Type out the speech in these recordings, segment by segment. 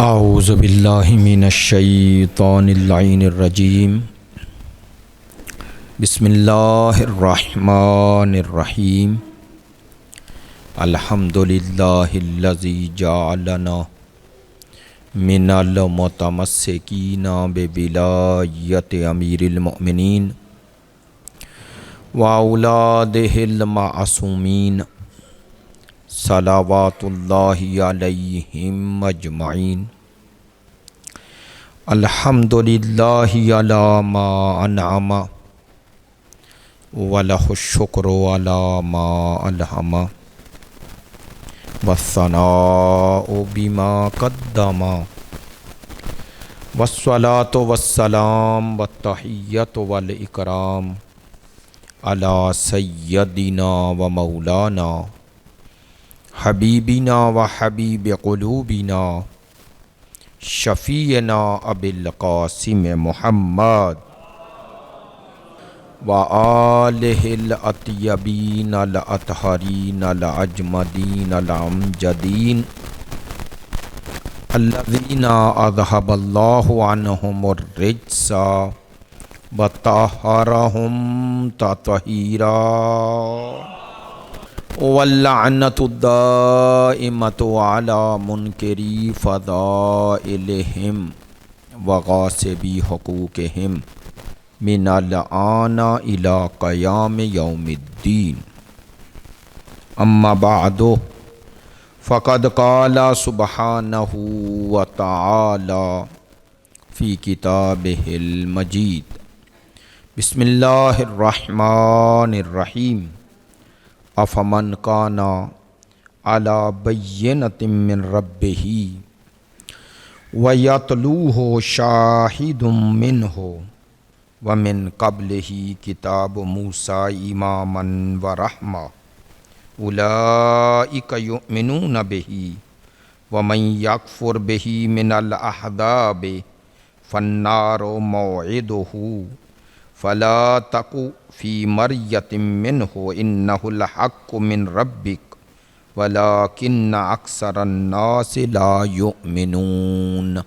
اعوذ باللہ من الشیطان اللعین الرجیم بسم اللہ الرحمن الرحیم الحمد للہ الذی جعلنا من المتمسکین بولایت امیر المؤمنین واولادہ المعصومین صلوات اللہ علیہم اجمعین الحمد للہ علی ما انعم ولہ الشکر علی ما الہم والثناء بما قدم والصلاة والسلام والتحیۃ والاکرام علی سیدنا و مولانا حبیبنا و حبیب قلوبنا شفیعنا ابی القاسم محمد و آلہ الاطیبین الاطہرین الاجمدین الامجدین الذین اذہب اللہ عنہم الرجس وطہرہم تطہیرا واللعنۃ الدائمۃ علی منکری فضائلہم وغاصبی حقوقہم من الآن الی قیام یوم الدین اما بعد فقد قال سبحانہ وتعالی فی کتابہ المجید بسم اللہ الرحمن الرحیم افمن کان علی بینۃ من ربہ ویتلوہ شاہد منہ ومن قبلہ کتاب موسیٰ اماما ورحمہ اولئک یؤمنون بہ ومن یکفر بہ من الاحزاب فالنار موعدہ فلا تک فی مریۃ منہ انہ الحق من ربک ولکن اکثر الناس لا یؤمنون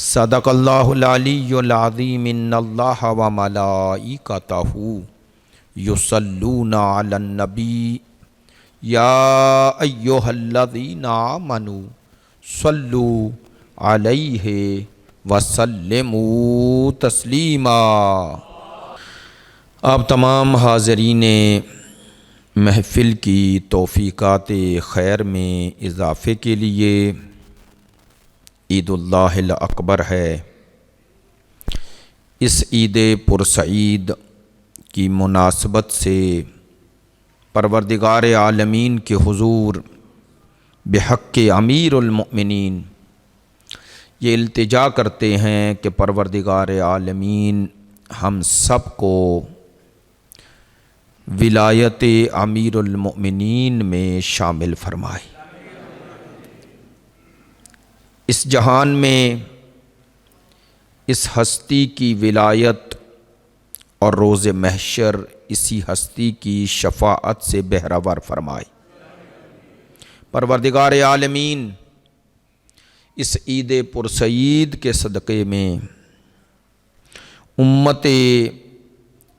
صدق اللہ العلی العظیم ان اللہ وملائکتہ یصلون علی النبی یا ایہا الذین آمنوا صلوا علیہ وسلموا تسلیما۔ آپ تمام حاضرین محفل کی توفیقات خیر میں اضافے کے لیے عید اللہ الاکبر ہے۔ اس عید پرسعید کی مناسبت سے پروردگار عالمین کے حضور بحق امیر المؤمنین یہ التجا کرتے ہیں کہ پروردگار عالمین ہم سب کو ولایت امیر المؤمنین میں شامل فرمائے۔ اس جہان میں اس ہستی کی ولایت اور روز محشر اسی ہستی کی شفاعت سے بہرہ ور فرمائے۔ پروردگار عالمین اس عید پرسعید کے صدقے میں امت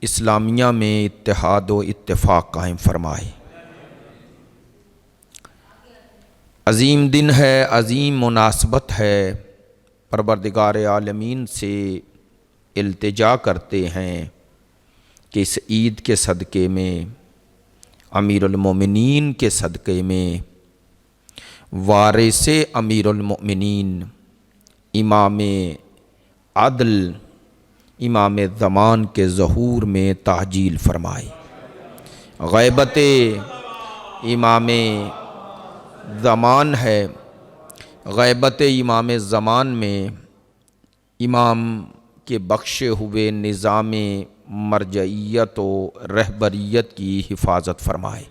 اسلامیہ میں اتحاد و اتفاق قائم فرمائے۔ عظیم دن ہے، عظیم مناسبت ہے، پروردگار عالمین سے التجا کرتے ہیں کہ اس عید کے صدقے میں امیر المومنین کے صدقے میں وارث امیر المؤمنین امام عدل امام زمان کے ظہور میں تعجیل فرمائے۔ غیبت امام زمان ہے، غیبت امام زمان میں امام کے بخشے ہوئے نظام مرجعیت و رہبریت کی حفاظت فرمائے۔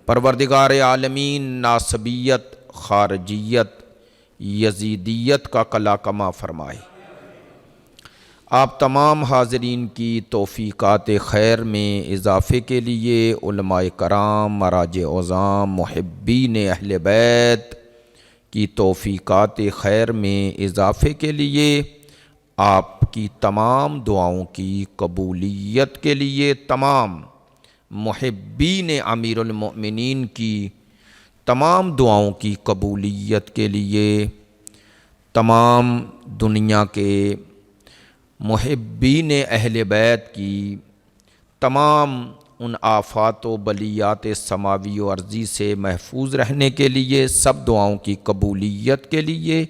پروردگار عالمین ناصبیت، خارجیت، یزیدیت کا قلع کما فرمائے۔ آپ تمام حاضرین کی توفیقات خیر میں اضافے کے لیے علماء کرام، مراجع عظام، محبین اہل بیت کی توفیقات خیر میں اضافے کے لیے، آپ کی تمام دعاؤں کی قبولیت کے لیے، تمام محبین امیر المؤمنین کی تمام دعاؤں کی قبولیت کے لیے، تمام دنیا کے محبین اہل بیت کی تمام ان آفات و بلیات سماوی و ارضی سے محفوظ رہنے کے لیے، سب دعاؤں کی قبولیت کے لیے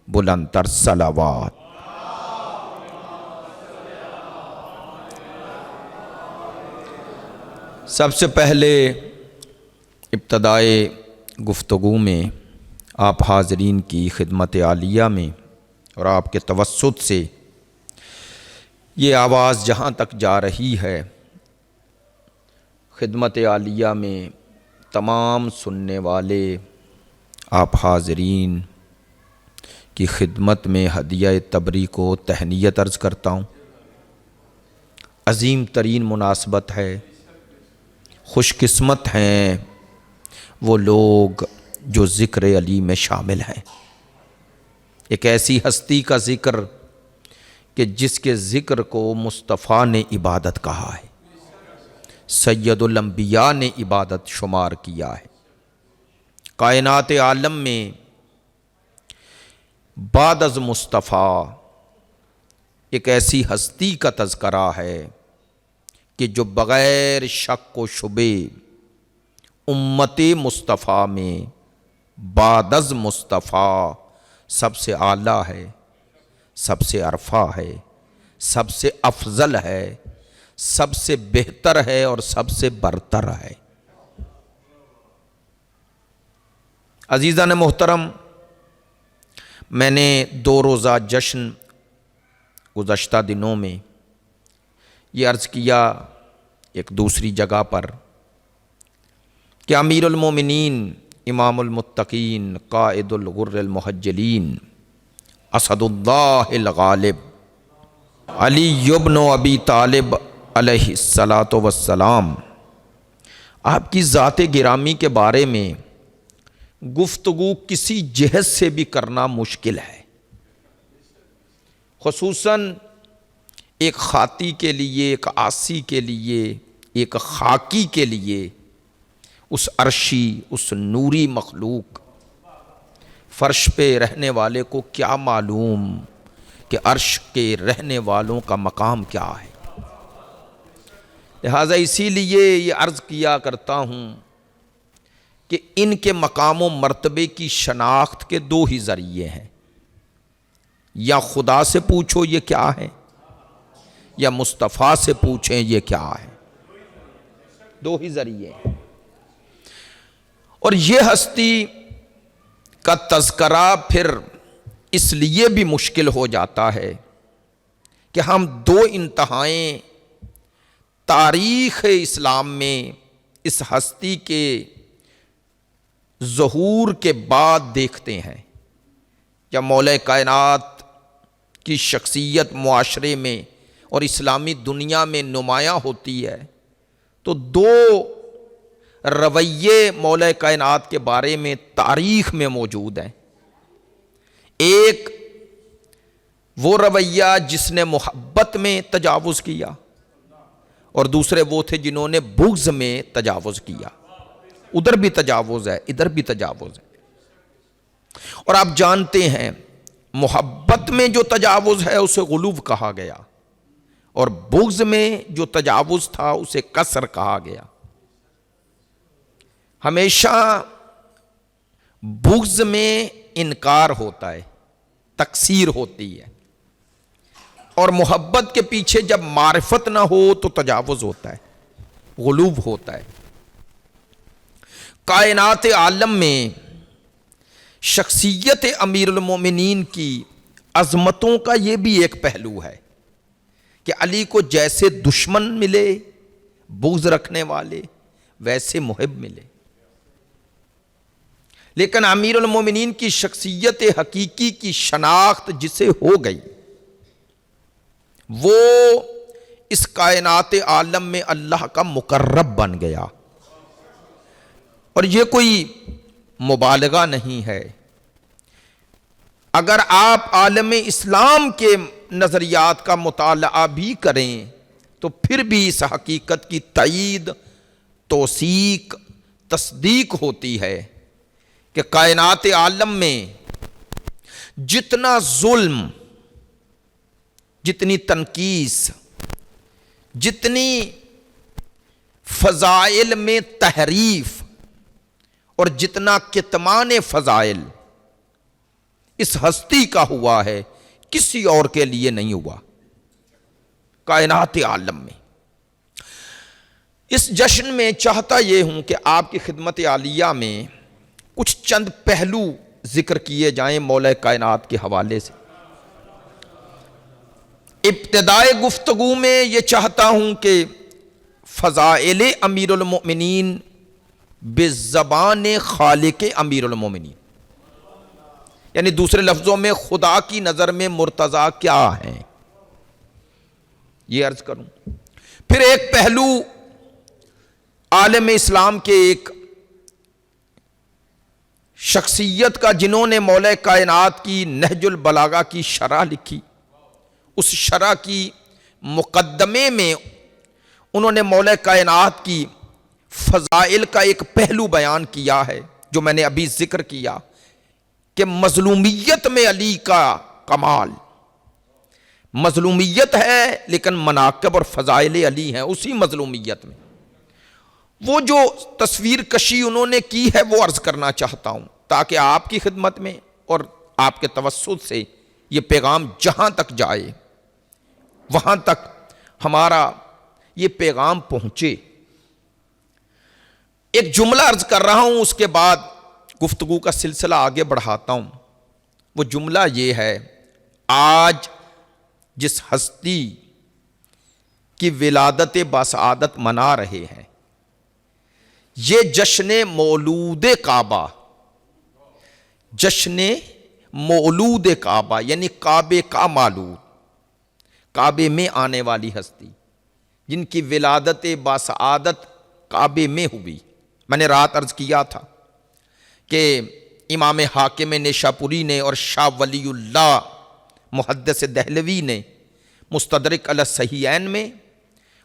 بلند تر صلوات۔ سب سے پہلے ابتدائے گفتگو میں آپ حاضرین کی خدمت عالیہ میں اور آپ کے توسط سے یہ آواز جہاں تک جا رہی ہے، خدمت عالیہ میں تمام سننے والے آپ حاضرین کی خدمت میں ہدیہ تبریک کو تہنیت عرض کرتا ہوں۔ عظیم ترین مناسبت ہے، خوش قسمت ہیں وہ لوگ جو ذکر علی میں شامل ہیں۔ ایک ایسی ہستی کا ذکر کہ جس کے ذکر کو مصطفیٰ نے عبادت کہا ہے، سید الانبیاء نے عبادت شمار کیا ہے۔ کائنات عالم میں بعد از مصطفیٰ ایک ایسی ہستی کا تذکرہ ہے کہ جو بغیر شک و شبے امت مصطفیٰ میں بعد از مصطفیٰ سب سے اعلیٰ ہے، سب سے ارفع ہے، سب سے افضل ہے، سب سے بہتر ہے اور سب سے برتر ہے۔ عزیزان محترم، میں نے 2 روزہ جشن گزشتہ دنوں میں یہ عرض کیا ایک دوسری جگہ پر کہ امیر المومنین، امام المتقین، قائد الغر المحجلین، اسد اللہ الغالب، علی ابن ابی طالب علیہ الصلاۃ والسلام، آپ کی ذات گرامی کے بارے میں گفتگو کسی جہت سے بھی کرنا مشکل ہے، خصوصاً ایک خاطی کے لیے، ایک عاصی کے لیے، ایک خاکی کے لیے۔ اس عرشی، اس نوری مخلوق فرش پہ رہنے والے کو کیا معلوم کہ عرش کے رہنے والوں کا مقام کیا ہے۔ لہٰذا اسی لیے یہ عرض کیا کرتا ہوں کہ ان کے مقام و مرتبے کی شناخت کے 2 ہی ذریعے ہیں، یا خدا سے پوچھو یہ کیا ہے، یا مصطفیٰ سے پوچھیں یہ کیا ہے، 2 ہی ذریعے ہیں۔ اور یہ ہستی کا تذکرہ پھر اس لیے بھی مشکل ہو جاتا ہے کہ ہم 2 انتہائیں تاریخ اسلام میں اس ہستی کے ظہور کے بعد دیکھتے ہیں۔ جب مولا کائنات کی شخصیت معاشرے میں اور اسلامی دنیا میں نمایاں ہوتی ہے تو 2 رویے مولا کائنات کے بارے میں تاریخ میں موجود ہیں۔ ایک وہ رویہ جس نے محبت میں تجاوز کیا، اور دوسرے وہ تھے جنہوں نے بغض میں تجاوز کیا۔ ادھر بھی تجاوز ہے، ادھر بھی تجاوز ہے۔ اور آپ جانتے ہیں محبت میں جو تجاوز ہے اسے غلو کہا گیا، اور بغض میں جو تجاوز تھا اسے کسر کہا گیا۔ ہمیشہ بغض میں انکار ہوتا ہے، تکثیر ہوتی ہے، اور محبت کے پیچھے جب معرفت نہ ہو تو تجاوز ہوتا ہے، غلو ہوتا ہے۔ کائنات عالم میں شخصیت امیر المومنین کی عظمتوں کا یہ بھی ایک پہلو ہے کہ علی کو جیسے دشمن ملے، بغض رکھنے والے، ویسے محب ملے، لیکن امیر المومنین کی شخصیت حقیقی کی شناخت جسے ہو گئی وہ اس کائنات عالم میں اللہ کا مقرب بن گیا۔ اور یہ کوئی مبالغہ نہیں ہے، اگر آپ عالم اسلام کے نظریات کا مطالعہ بھی کریں تو پھر بھی اس حقیقت کی تائید، توثیق، تصدیق ہوتی ہے کہ کائنات عالم میں جتنا ظلم، جتنی تنقیص، جتنی فضائل میں تحریف اور جتنا کتمان فضائل اس ہستی کا ہوا ہے، کسی اور کے لیے نہیں ہوا کائنات عالم میں۔ اس جشن میں چاہتا یہ ہوں کہ آپ کی خدمت عالیہ میں کچھ چند پہلو ذکر کیے جائیں مولا کائنات کے حوالے سے۔ ابتدائے گفتگو میں یہ چاہتا ہوں کہ فضائل امیر المؤمنین بزبان خالق امیر المؤمنین، یعنی دوسرے لفظوں میں خدا کی نظر میں مرتضیٰ کیا ہیں، یہ عرض کروں۔ پھر ایک پہلو عالم اسلام کے ایک شخصیت کا جنہوں نے مولا کائنات کی نہج البلاغہ کی شرح لکھی، اس شرح کی مقدمے میں انہوں نے مولا کائنات کی فضائل کا ایک پہلو بیان کیا ہے جو میں نے ابھی ذکر کیا کہ مظلومیت میں علی کا کمال، مظلومیت ہے لیکن مناقب اور فضائل علی ہیں اسی مظلومیت میں۔ وہ جو تصویر کشی انہوں نے کی ہے وہ عرض کرنا چاہتا ہوں تاکہ آپ کی خدمت میں اور آپ کے توسط سے یہ پیغام جہاں تک جائے وہاں تک ہمارا یہ پیغام پہنچے۔ ایک جملہ عرض کر رہا ہوں، اس کے بعد گفتگو کا سلسلہ آگے بڑھاتا ہوں۔ وہ جملہ یہ ہے، آج جس ہستی کی ولادت باسعادت منا رہے ہیں، یہ جشن مولود کعبہ، جشن مولود کعبہ یعنی کعبے کا مولود، کعبے میں آنے والی ہستی جن کی ولادت باسعادت کعبے میں ہوئی۔ میں نے رات عرض کیا تھا کہ امام حاکم نیشاپوری نے اور شاہ ولی اللہ محدث دہلوی نے مستدرک علی الصحیحین میں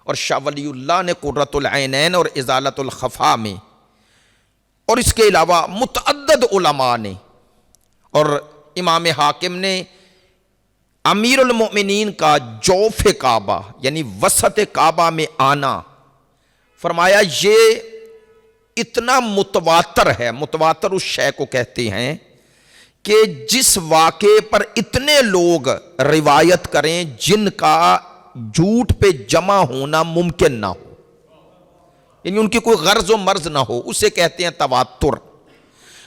اور شاہ ولی اللہ نے قرۃ العینین اور ازالۃ الخفا میں اور اس کے علاوہ متعدد علماء نے اور امام حاکم نے امیر المؤمنین کا جوف کعبہ یعنی وسط کعبہ میں آنا فرمایا یہ اتنا متواتر ہے، متواتر اس شے کو کہتے ہیں کہ جس واقعے پر اتنے لوگ روایت کریں جن کا جھوٹ پہ جمع ہونا ممکن نہ ہو، یعنی ان کی کوئی غرض و مرض نہ ہو، اسے کہتے ہیں تواتر۔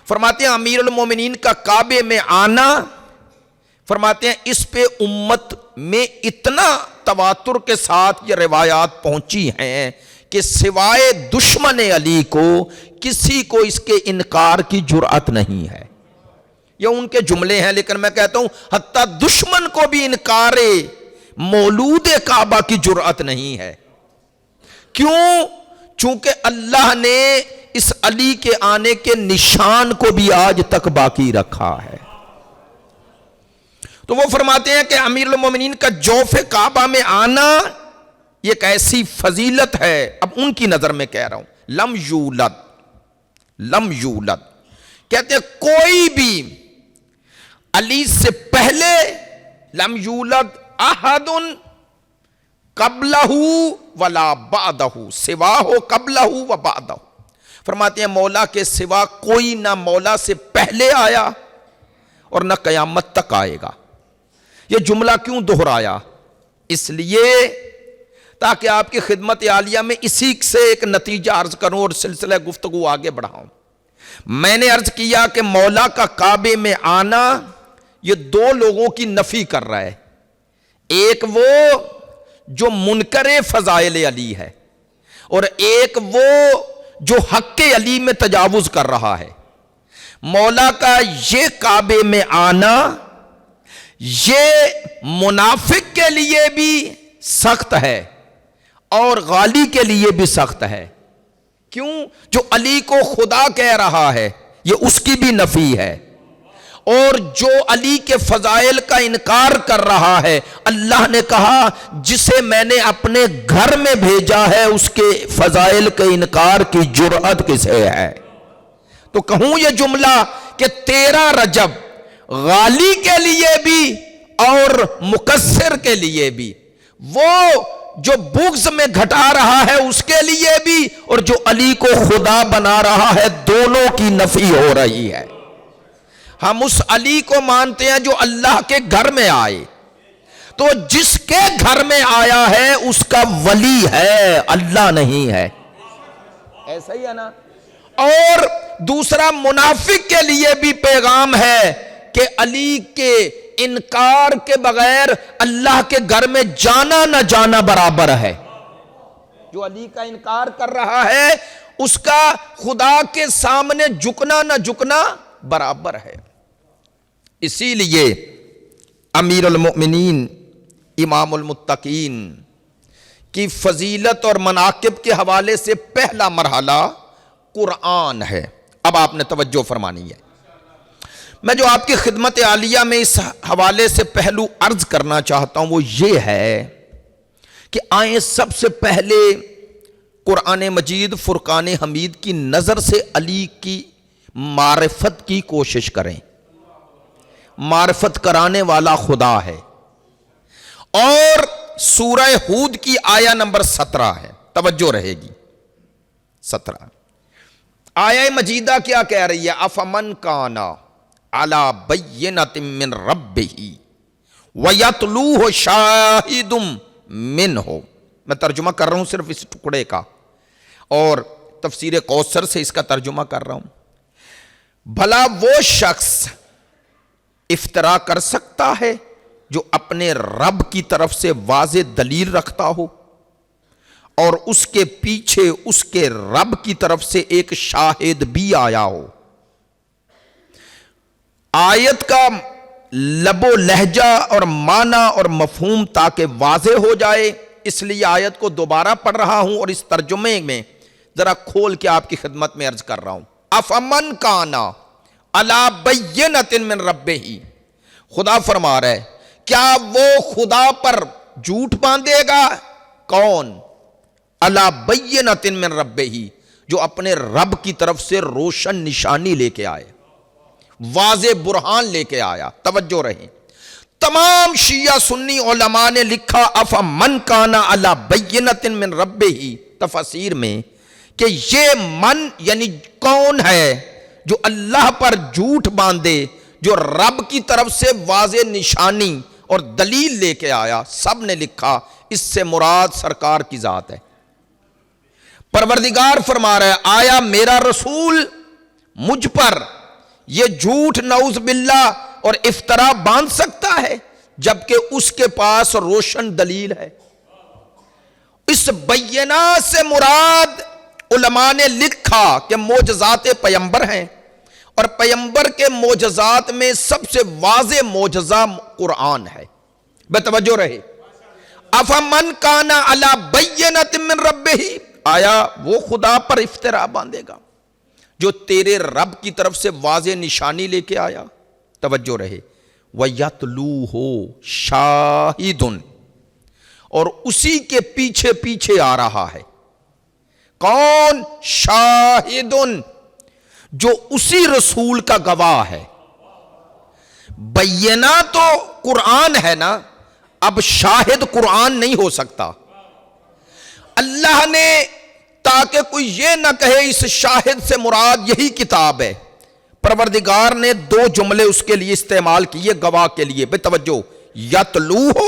فرماتے ہیں امیر المومنین کا کعبے میں آنا، فرماتے ہیں اس پہ امت میں اتنا تواتر کے ساتھ یہ روایات پہنچی ہیں کہ سوائے دشمن علی کو کسی کو اس کے انکار کی جرأت نہیں ہے۔ یہ ان کے جملے ہیں، لیکن میں کہتا ہوں حتیٰ دشمن کو بھی انکار مولود کعبہ کی جرأت نہیں ہے۔ کیوں؟ چونکہ اللہ نے اس علی کے آنے کے نشان کو بھی آج تک باقی رکھا ہے۔ تو وہ فرماتے ہیں کہ امیر المومنین کا جوف کعبہ میں آنا یہ ایک ایسی فضیلت ہے، اب ان کی نظر میں کہہ رہا ہوں، لم یولد کہتے ہیں کوئی بھی علی سے پہلے، لم یولد احد قبلہ ولا بعدہ، سوا ہو قبلہ و بعدہ، فرماتے ہیں مولا کے سوا کوئی نہ مولا سے پہلے آیا اور نہ قیامت تک آئے گا۔ یہ جملہ کیوں دہرایا؟ اس لیے تاکہ آپ کی خدمت عالیہ میں اسی سے ایک نتیجہ عرض کروں اور سلسلہ گفتگو آگے بڑھاؤں۔ میں نے عرض کیا کہ مولا کا کعبے میں آنا یہ دو لوگوں کی نفی کر رہا ہے، ایک وہ جو منکر فضائل علی ہے اور ایک وہ جو حق علی میں تجاوز کر رہا ہے۔ مولا کا یہ کعبے میں آنا یہ منافق کے لیے بھی سخت ہے اور غالی کے لیے بھی سخت ہے۔ کیوں؟ جو علی کو خدا کہہ رہا ہے یہ اس کی بھی نفی ہے، اور جو علی کے فضائل کا انکار کر رہا ہے، اللہ نے کہا جسے میں نے اپنے گھر میں بھیجا ہے اس کے فضائل کے انکار کی جرأت کسے ہے؟ تو کہوں یہ جملہ کہ 13 رجب غالی کے لیے بھی اور مقصر کے لیے بھی، وہ جو بغض میں گھٹا رہا ہے اس کے لیے بھی، اور جو علی کو خدا بنا رہا ہے، دونوں کی نفی ہو رہی ہے۔ ہم اس علی کو مانتے ہیں جو اللہ کے گھر میں آئے، تو جس کے گھر میں آیا ہے اس کا ولی ہے، اللہ نہیں ہے، ایسا ہی ہے نا۔ اور دوسرا منافق کے لیے بھی پیغام ہے کہ علی کے انکار کے بغیر اللہ کے گھر میں جانا نہ جانا برابر ہے۔ جو علی کا انکار کر رہا ہے اس کا خدا کے سامنے جھکنا نہ جھکنا برابر ہے۔ اسی لیے امیر المؤمنین امام المتقین کی فضیلت اور مناقب کے حوالے سے پہلا مرحلہ قرآن ہے۔ اب آپ نے توجہ فرمانی ہے۔ میں جو آپ کی خدمت عالیہ میں اس حوالے سے پہلو عرض کرنا چاہتا ہوں وہ یہ ہے کہ آئیں سب سے پہلے قرآن مجید فرقان حمید کی نظر سے علی کی معرفت کی کوشش کریں۔ معرفت کرانے والا خدا ہے، اور سورہ ہود کی آیہ نمبر 17 ہے، توجہ رہے گی 17۔ آیہ مجیدہ کیا کہہ رہی ہے؟ افمن کانا علی بینۃ من ربہ ویتلوہ شاہد منہ۔ میں ترجمہ کر رہا ہوں صرف اس ٹکڑے کا، اور تفسیر کوثر سے اس کا ترجمہ کر رہا ہوں۔ بھلا وہ شخص افترا کر سکتا ہے جو اپنے رب کی طرف سے واضح دلیل رکھتا ہو اور اس کے پیچھے اس کے رب کی طرف سے ایک شاہد بھی آیا ہو؟ آیت کا لب و لہجہ اور معنی اور مفہوم تاکہ واضح ہو جائے اس لیے آیت کو دوبارہ پڑھ رہا ہوں، اور اس ترجمے میں ذرا کھول کے آپ کی خدمت میں عرض کر رہا ہوں۔ افمن کانا علی بینۃ من ربہ، خدا فرما رہا ہے کیا وہ خدا پر جھوٹ باندھے گا؟ کون؟ علی بینۃ من ربہ، جو اپنے رب کی طرف سے روشن نشانی لے کے آئے، واضح برہان لے کے آیا۔ توجہ رہیں، تمام شیعہ سنی علماء نے لکھا افمن کانا علی بینۃ من ربہ تفسیر میں کہ یہ من یعنی کون ہے جو اللہ پر جھوٹ باندھے، جو رب کی طرف سے واضح نشانی اور دلیل لے کے آیا۔ سب نے لکھا اس سے مراد سرکار کی ذات ہے۔ پروردگار فرما رہا ہے آیا میرا رسول مجھ پر یہ جھوٹ نعوذ باللہ اور افترا باندھ سکتا ہے جبکہ اس کے پاس روشن دلیل ہے؟ اس بینہ سے مراد علماء نے لکھا کہ معجزات پیمبر ہیں، اور پیمبر کے معجزات میں سب سے واضح معجزہ قرآن ہے۔ بے توجہ رہے، افمن کانا علی بینۃ من ربہ، آیا وہ خدا پر افترا باندھے گا جو تیرے رب کی طرف سے واضح نشانی لے کے آیا؟ توجہ رہے، وَيَتْلُوهُ شَاهِدٌ، اور اسی کے پیچھے پیچھے آ رہا ہے کون؟ شاہدن، جو اسی رسول کا گواہ ہے۔ بینہ تو قرآن ہے نا، اب شاہد قرآن نہیں ہو سکتا۔ اللہ نے تاکہ کوئی یہ نہ کہے اس شاہد سے مراد یہی کتاب ہے، پروردگار نے 2 جملے اس کے لیے استعمال کیے گواہ کے لیے۔ بے توجہ، یتلوہ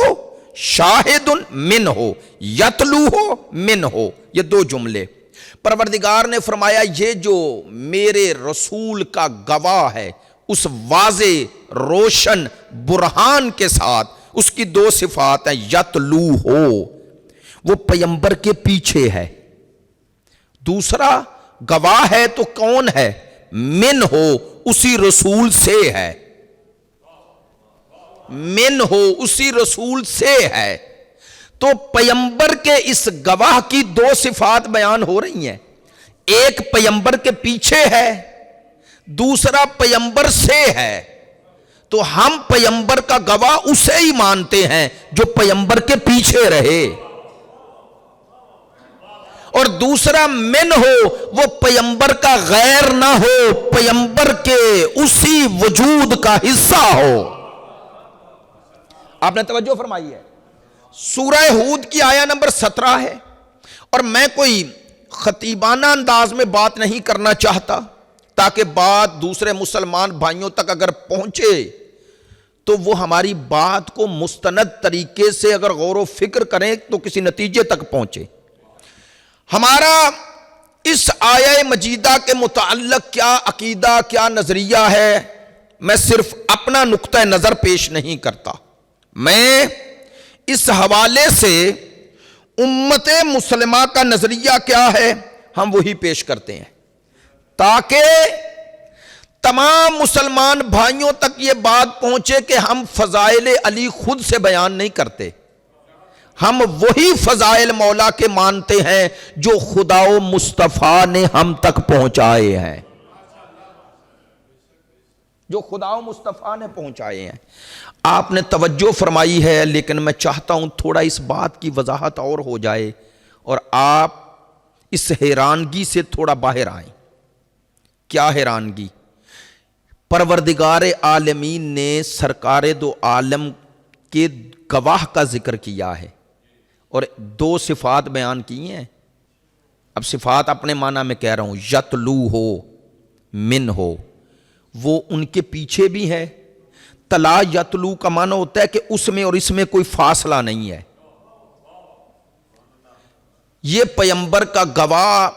شاہد من ہو، یتلوہ من ہو، یہ 2 جملے۔ پروردگار نے فرمایا یہ جو میرے رسول کا گواہ ہے اس واضح روشن برہان کے ساتھ، اس کی 2 صفات ہیں، یتلوہ، وہ پیمبر کے پیچھے ہے، دوسرا گواہ ہے تو کون ہے؟ من ہو، اسی رسول سے ہے، من ہو اسی رسول سے ہے۔ تو پیمبر کے اس گواہ کی 2 صفات بیان ہو رہی ہیں، ایک پیمبر کے پیچھے ہے، دوسرا پیمبر سے ہے۔ تو ہم پیغمبر کا گواہ اسے ہی مانتے ہیں جو پیغمبر کے پیچھے رہے، اور دوسرا من ہو وہ پیغمبر کا غیر نہ ہو، پیغمبر کے اسی وجود کا حصہ ہو۔ آپ نے توجہ فرمائی ہے؟ سورہ ہود کی آیہ نمبر 17 ہے، اور میں کوئی خطیبانہ انداز میں بات نہیں کرنا چاہتا تاکہ بات دوسرے مسلمان بھائیوں تک اگر پہنچے تو وہ ہماری بات کو مستند طریقے سے اگر غور و فکر کریں تو کسی نتیجے تک پہنچے۔ ہمارا اس آیہ مجیدہ کے متعلق کیا عقیدہ، کیا نظریہ ہے، میں صرف اپنا نقطہ نظر پیش نہیں کرتا، میں اس حوالے سے امت مسلمہ کا نظریہ کیا ہے ہم وہی پیش کرتے ہیں، تاکہ تمام مسلمان بھائیوں تک یہ بات پہنچے کہ ہم فضائل علی خود سے بیان نہیں کرتے، ہم وہی فضائل مولا کے مانتے ہیں جو خدا و مصطفیٰ نے ہم تک پہنچائے ہیں، جو خدا و مصطفیٰ نے پہنچائے ہیں۔ آپ نے توجہ فرمائی ہے، لیکن میں چاہتا ہوں تھوڑا اس بات کی وضاحت اور ہو جائے اور آپ اس حیرانگی سے تھوڑا باہر آئیں۔ کیا حیرانگی؟ پروردگار عالمین نے سرکار دو عالم کے گواہ کا ذکر کیا ہے اور دو صفات بیان کی ہیں۔ اب صفات اپنے معنی میں کہہ رہا ہوں، یتلو ہو، من ہو، وہ ان کے پیچھے بھی ہے۔ تلا یتلو کا معنی ہوتا ہے کہ اس میں اور اس میں کوئی فاصلہ نہیں ہے۔ یہ پیغمبر کا گواہ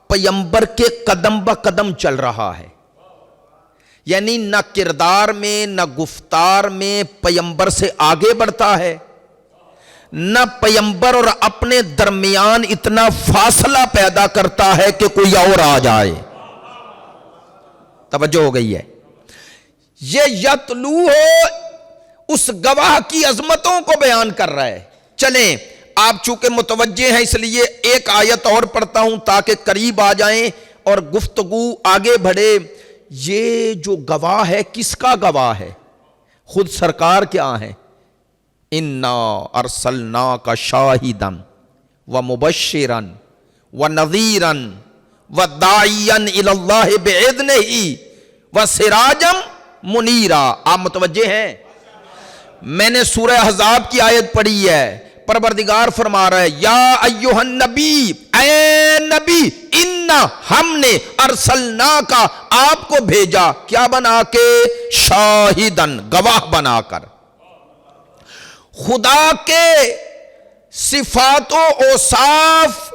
پیغمبر کے قدم بہ قدم چل رہا ہے، یعنی نہ کردار میں نہ گفتار میں پیغمبر سے آگے بڑھتا ہے، نہ پیغمبر اور اپنے درمیان اتنا فاصلہ پیدا کرتا ہے کہ کوئی اور آ جائے۔ توجہ ہو گئی ہے؟ یہ یتلو ہو اس گواہ کی عظمتوں کو بیان کر رہا ہے۔ چلیں آپ چونکہ متوجہ ہیں اس لیے ایک آیت اور پڑھتا ہوں تاکہ قریب آ جائیں اور گفتگو آگے بڑھے۔ یہ جو گواہ ہے کس کا گواہ ہے؟ خود سرکار کیا ہیں؟ انا ارسلناک شاہدا ومبشرا ونذیرا وداعیا الی اللہ باذنہ وسراجا منیرا۔ آپ متوجہ ہیں؟ میں نے سورہ احزاب کی آیت پڑھی ہے، پروردگار فرما رہا ہے یا ایھا النبی، اے نبی، انا ہم نے ارسلنا کا آپ کو بھیجا، کیا بنا کے؟ شاہدن، گواہ بنا کر۔ خدا کے صفات و اوصاف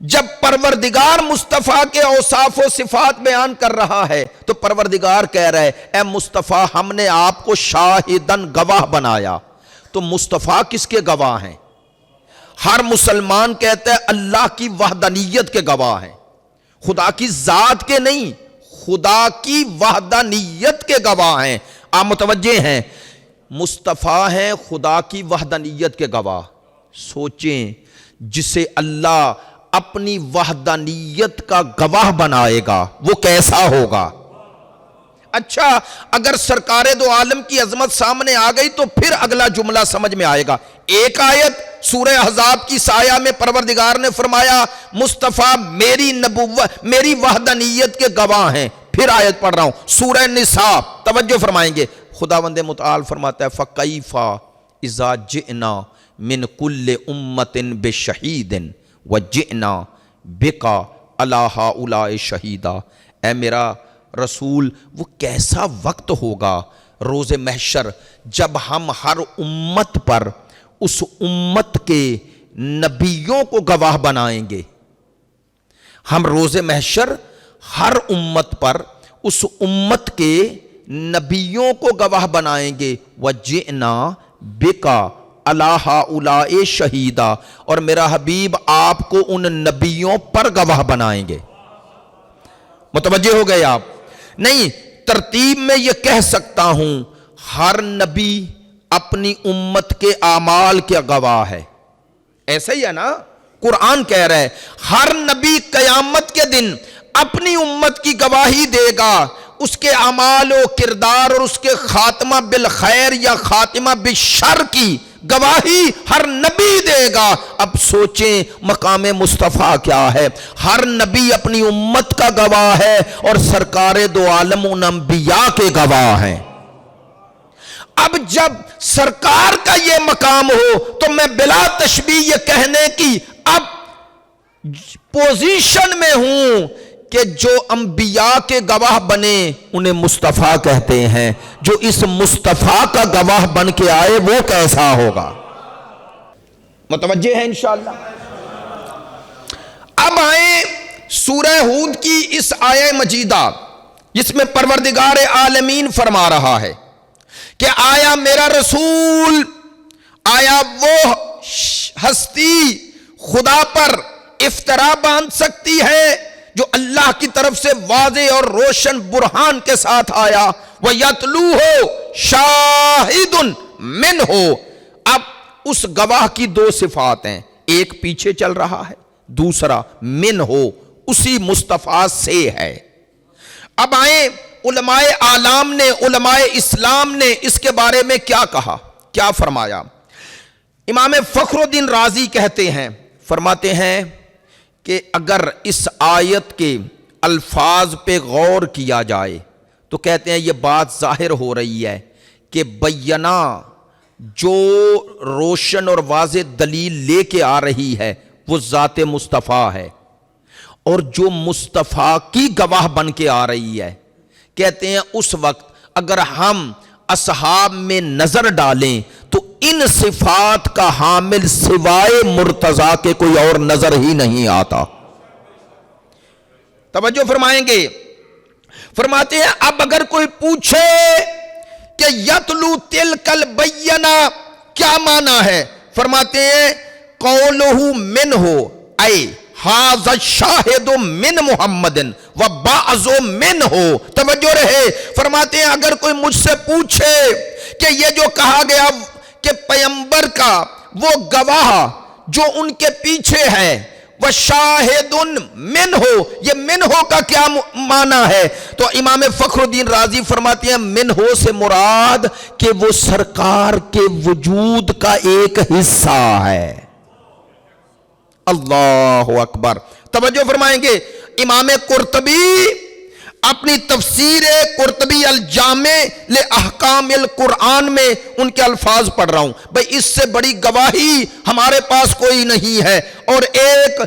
جب پروردگار مصطفیٰ کے اوصاف و صفات بیان کر رہا ہے تو پروردگار کہہ رہا ہے اے مصطفیٰ ہم نے آپ کو شاہدن، گواہ بنایا۔ تو مصطفیٰ کس کے گواہ ہیں؟ ہر مسلمان کہتا ہے اللہ کی وحدانیت کے گواہ ہیں، خدا کی ذات کے نہیں، خدا کی وحدانیت کے گواہ ہیں۔ آپ متوجہ ہیں؟ مصطفیٰ ہیں خدا کی وحدانیت کے گواہ۔ سوچیں جسے اللہ اپنی وحدانیت کا گواہ بنائے گا وہ کیسا ہوگا؟ اچھا اگر سرکار دو عالم کی عظمت سامنے آ گئی تو پھر اگلا جملہ سمجھ میں آئے گا۔ ایک آیت سورہ احزاب کی سایہ میں پروردگار نے فرمایا مصطفیٰ میری نبوت، میری وحدانیت کے گواہ ہیں۔ پھر آیت پڑھ رہا ہوں سورہ نساء، توجہ فرمائیں گے، خداوند متعال فرماتا ہے فَكَيْفَ إِذَا جِئْنَا مِنْ كُلِّ أُمَّةٍ بِشَهِيدٍ وَجِئْنَا بِكَ عَلَىٰ هَٰؤُلَاءِ شَهِيدًا۔ اے میرا رسول وہ کیسا وقت ہوگا روز محشر جب ہم ہر امت پر اس امت کے نبیوں کو گواہ بنائیں گے۔ ہم روز محشر ہر امت پر اس امت کے نبیوں کو گواہ بنائیں گے۔ وَجِئْنَا بِكَ عَلَىٰ هَٰؤُلَاءِ شَهِيدًا، اور میرا حبیب آپ کو ان نبیوں پر گواہ بنائیں گے۔ متوجہ ہو گئے آپ؟ نہیں، ترتیب میں یہ کہہ سکتا ہوں ہر نبی اپنی امت کے اعمال کے گواہ ہے، ایسا ہی ہے نا؟ قرآن کہہ رہا ہے ہر نبی قیامت کے دن اپنی امت کی گواہی دے گا، اس کے اعمال و کردار اور اس کے خاتمہ بالخیر یا خاتمہ بالشر کی گواہی ہر نبی دے گا۔ اب سوچیں مقام مصطفیٰ کیا ہے؟ ہر نبی اپنی امت کا گواہ ہے اور سرکار دو عالم ان انبیاء کے گواہ ہیں۔ اب جب سرکار کا یہ مقام ہو تو میں بلا تشبیہ یہ کہنے کی اب پوزیشن میں ہوں کہ جو انبیاء کے گواہ بنے انہیں مصطفیٰ کہتے ہیں، جو اس مصطفیٰ کا گواہ بن کے آئے وہ کیسا ہوگا؟ متوجہ ہے انشاءاللہ؟ اب آئیں سورہ ہود کی اس آیہ مجیدہ جس میں پروردگار عالمین فرما رہا ہے کہ آیا میرا رسول، آیا وہ ہستی خدا پر افترا باندھ سکتی ہے جو اللہ کی طرف سے واضح اور روشن برہان کے ساتھ آیا؟ وَيَتْلُوهُ شَاهِدٌ مِّنْهُ۔ اب اس گواہ کی دو صفات ہیں، ایک پیچھے چل رہا ہے، دوسرا مِّنْهُ اسی مصطفیٰ سے ہے۔ اب آئیں علماء اعلام نے، علماء اسلام نے اس کے بارے میں کیا کہا، کیا فرمایا؟ امام فخر الدین رازی کہتے ہیں، فرماتے ہیں کہ اگر اس آیت کے الفاظ پہ غور کیا جائے تو کہتے ہیں یہ بات ظاہر ہو رہی ہے کہ بینہ جو روشن اور واضح دلیل لے کے آ رہی ہے وہ ذات مصطفیٰ ہے، اور جو مصطفیٰ کی گواہ بن کے آ رہی ہے، کہتے ہیں اس وقت اگر ہم اصحاب میں نظر ڈالیں تو ان صفات کا حامل سوائے مرتضیٰ کے کوئی اور نظر ہی نہیں آتا۔ توجہ فرمائیں گے، فرماتے ہیں اب اگر کوئی پوچھے کہ یتلو تلک البینہ کیا معنی ہے، فرماتے ہیں قولہ منہ اے ھذا الشاہد من محمد وبعض منہ۔ توجہ رہے، فرماتے ہیں اگر کوئی مجھ سے پوچھے کہ یہ جو کہا گیا کہ پیغمبر کا وہ گواہ جو ان کے پیچھے ہے، وشاہد منہ، یہ منہ کا کیا معنی ہے؟ تو امام فخر الدین رازی فرماتے ہیں منہ سے مراد کہ وہ سرکار کے وجود کا ایک حصہ ہے۔ اللہ اکبر۔ توجہ فرمائیں گے، امام قرطبی اپنی تفسیر قرطبی الجامع لأحکام القرآن میں ان کے الفاظ پڑھ رہا ہوں، بھئی اس سے بڑی گواہی ہمارے پاس کوئی نہیں ہے۔ اور ایک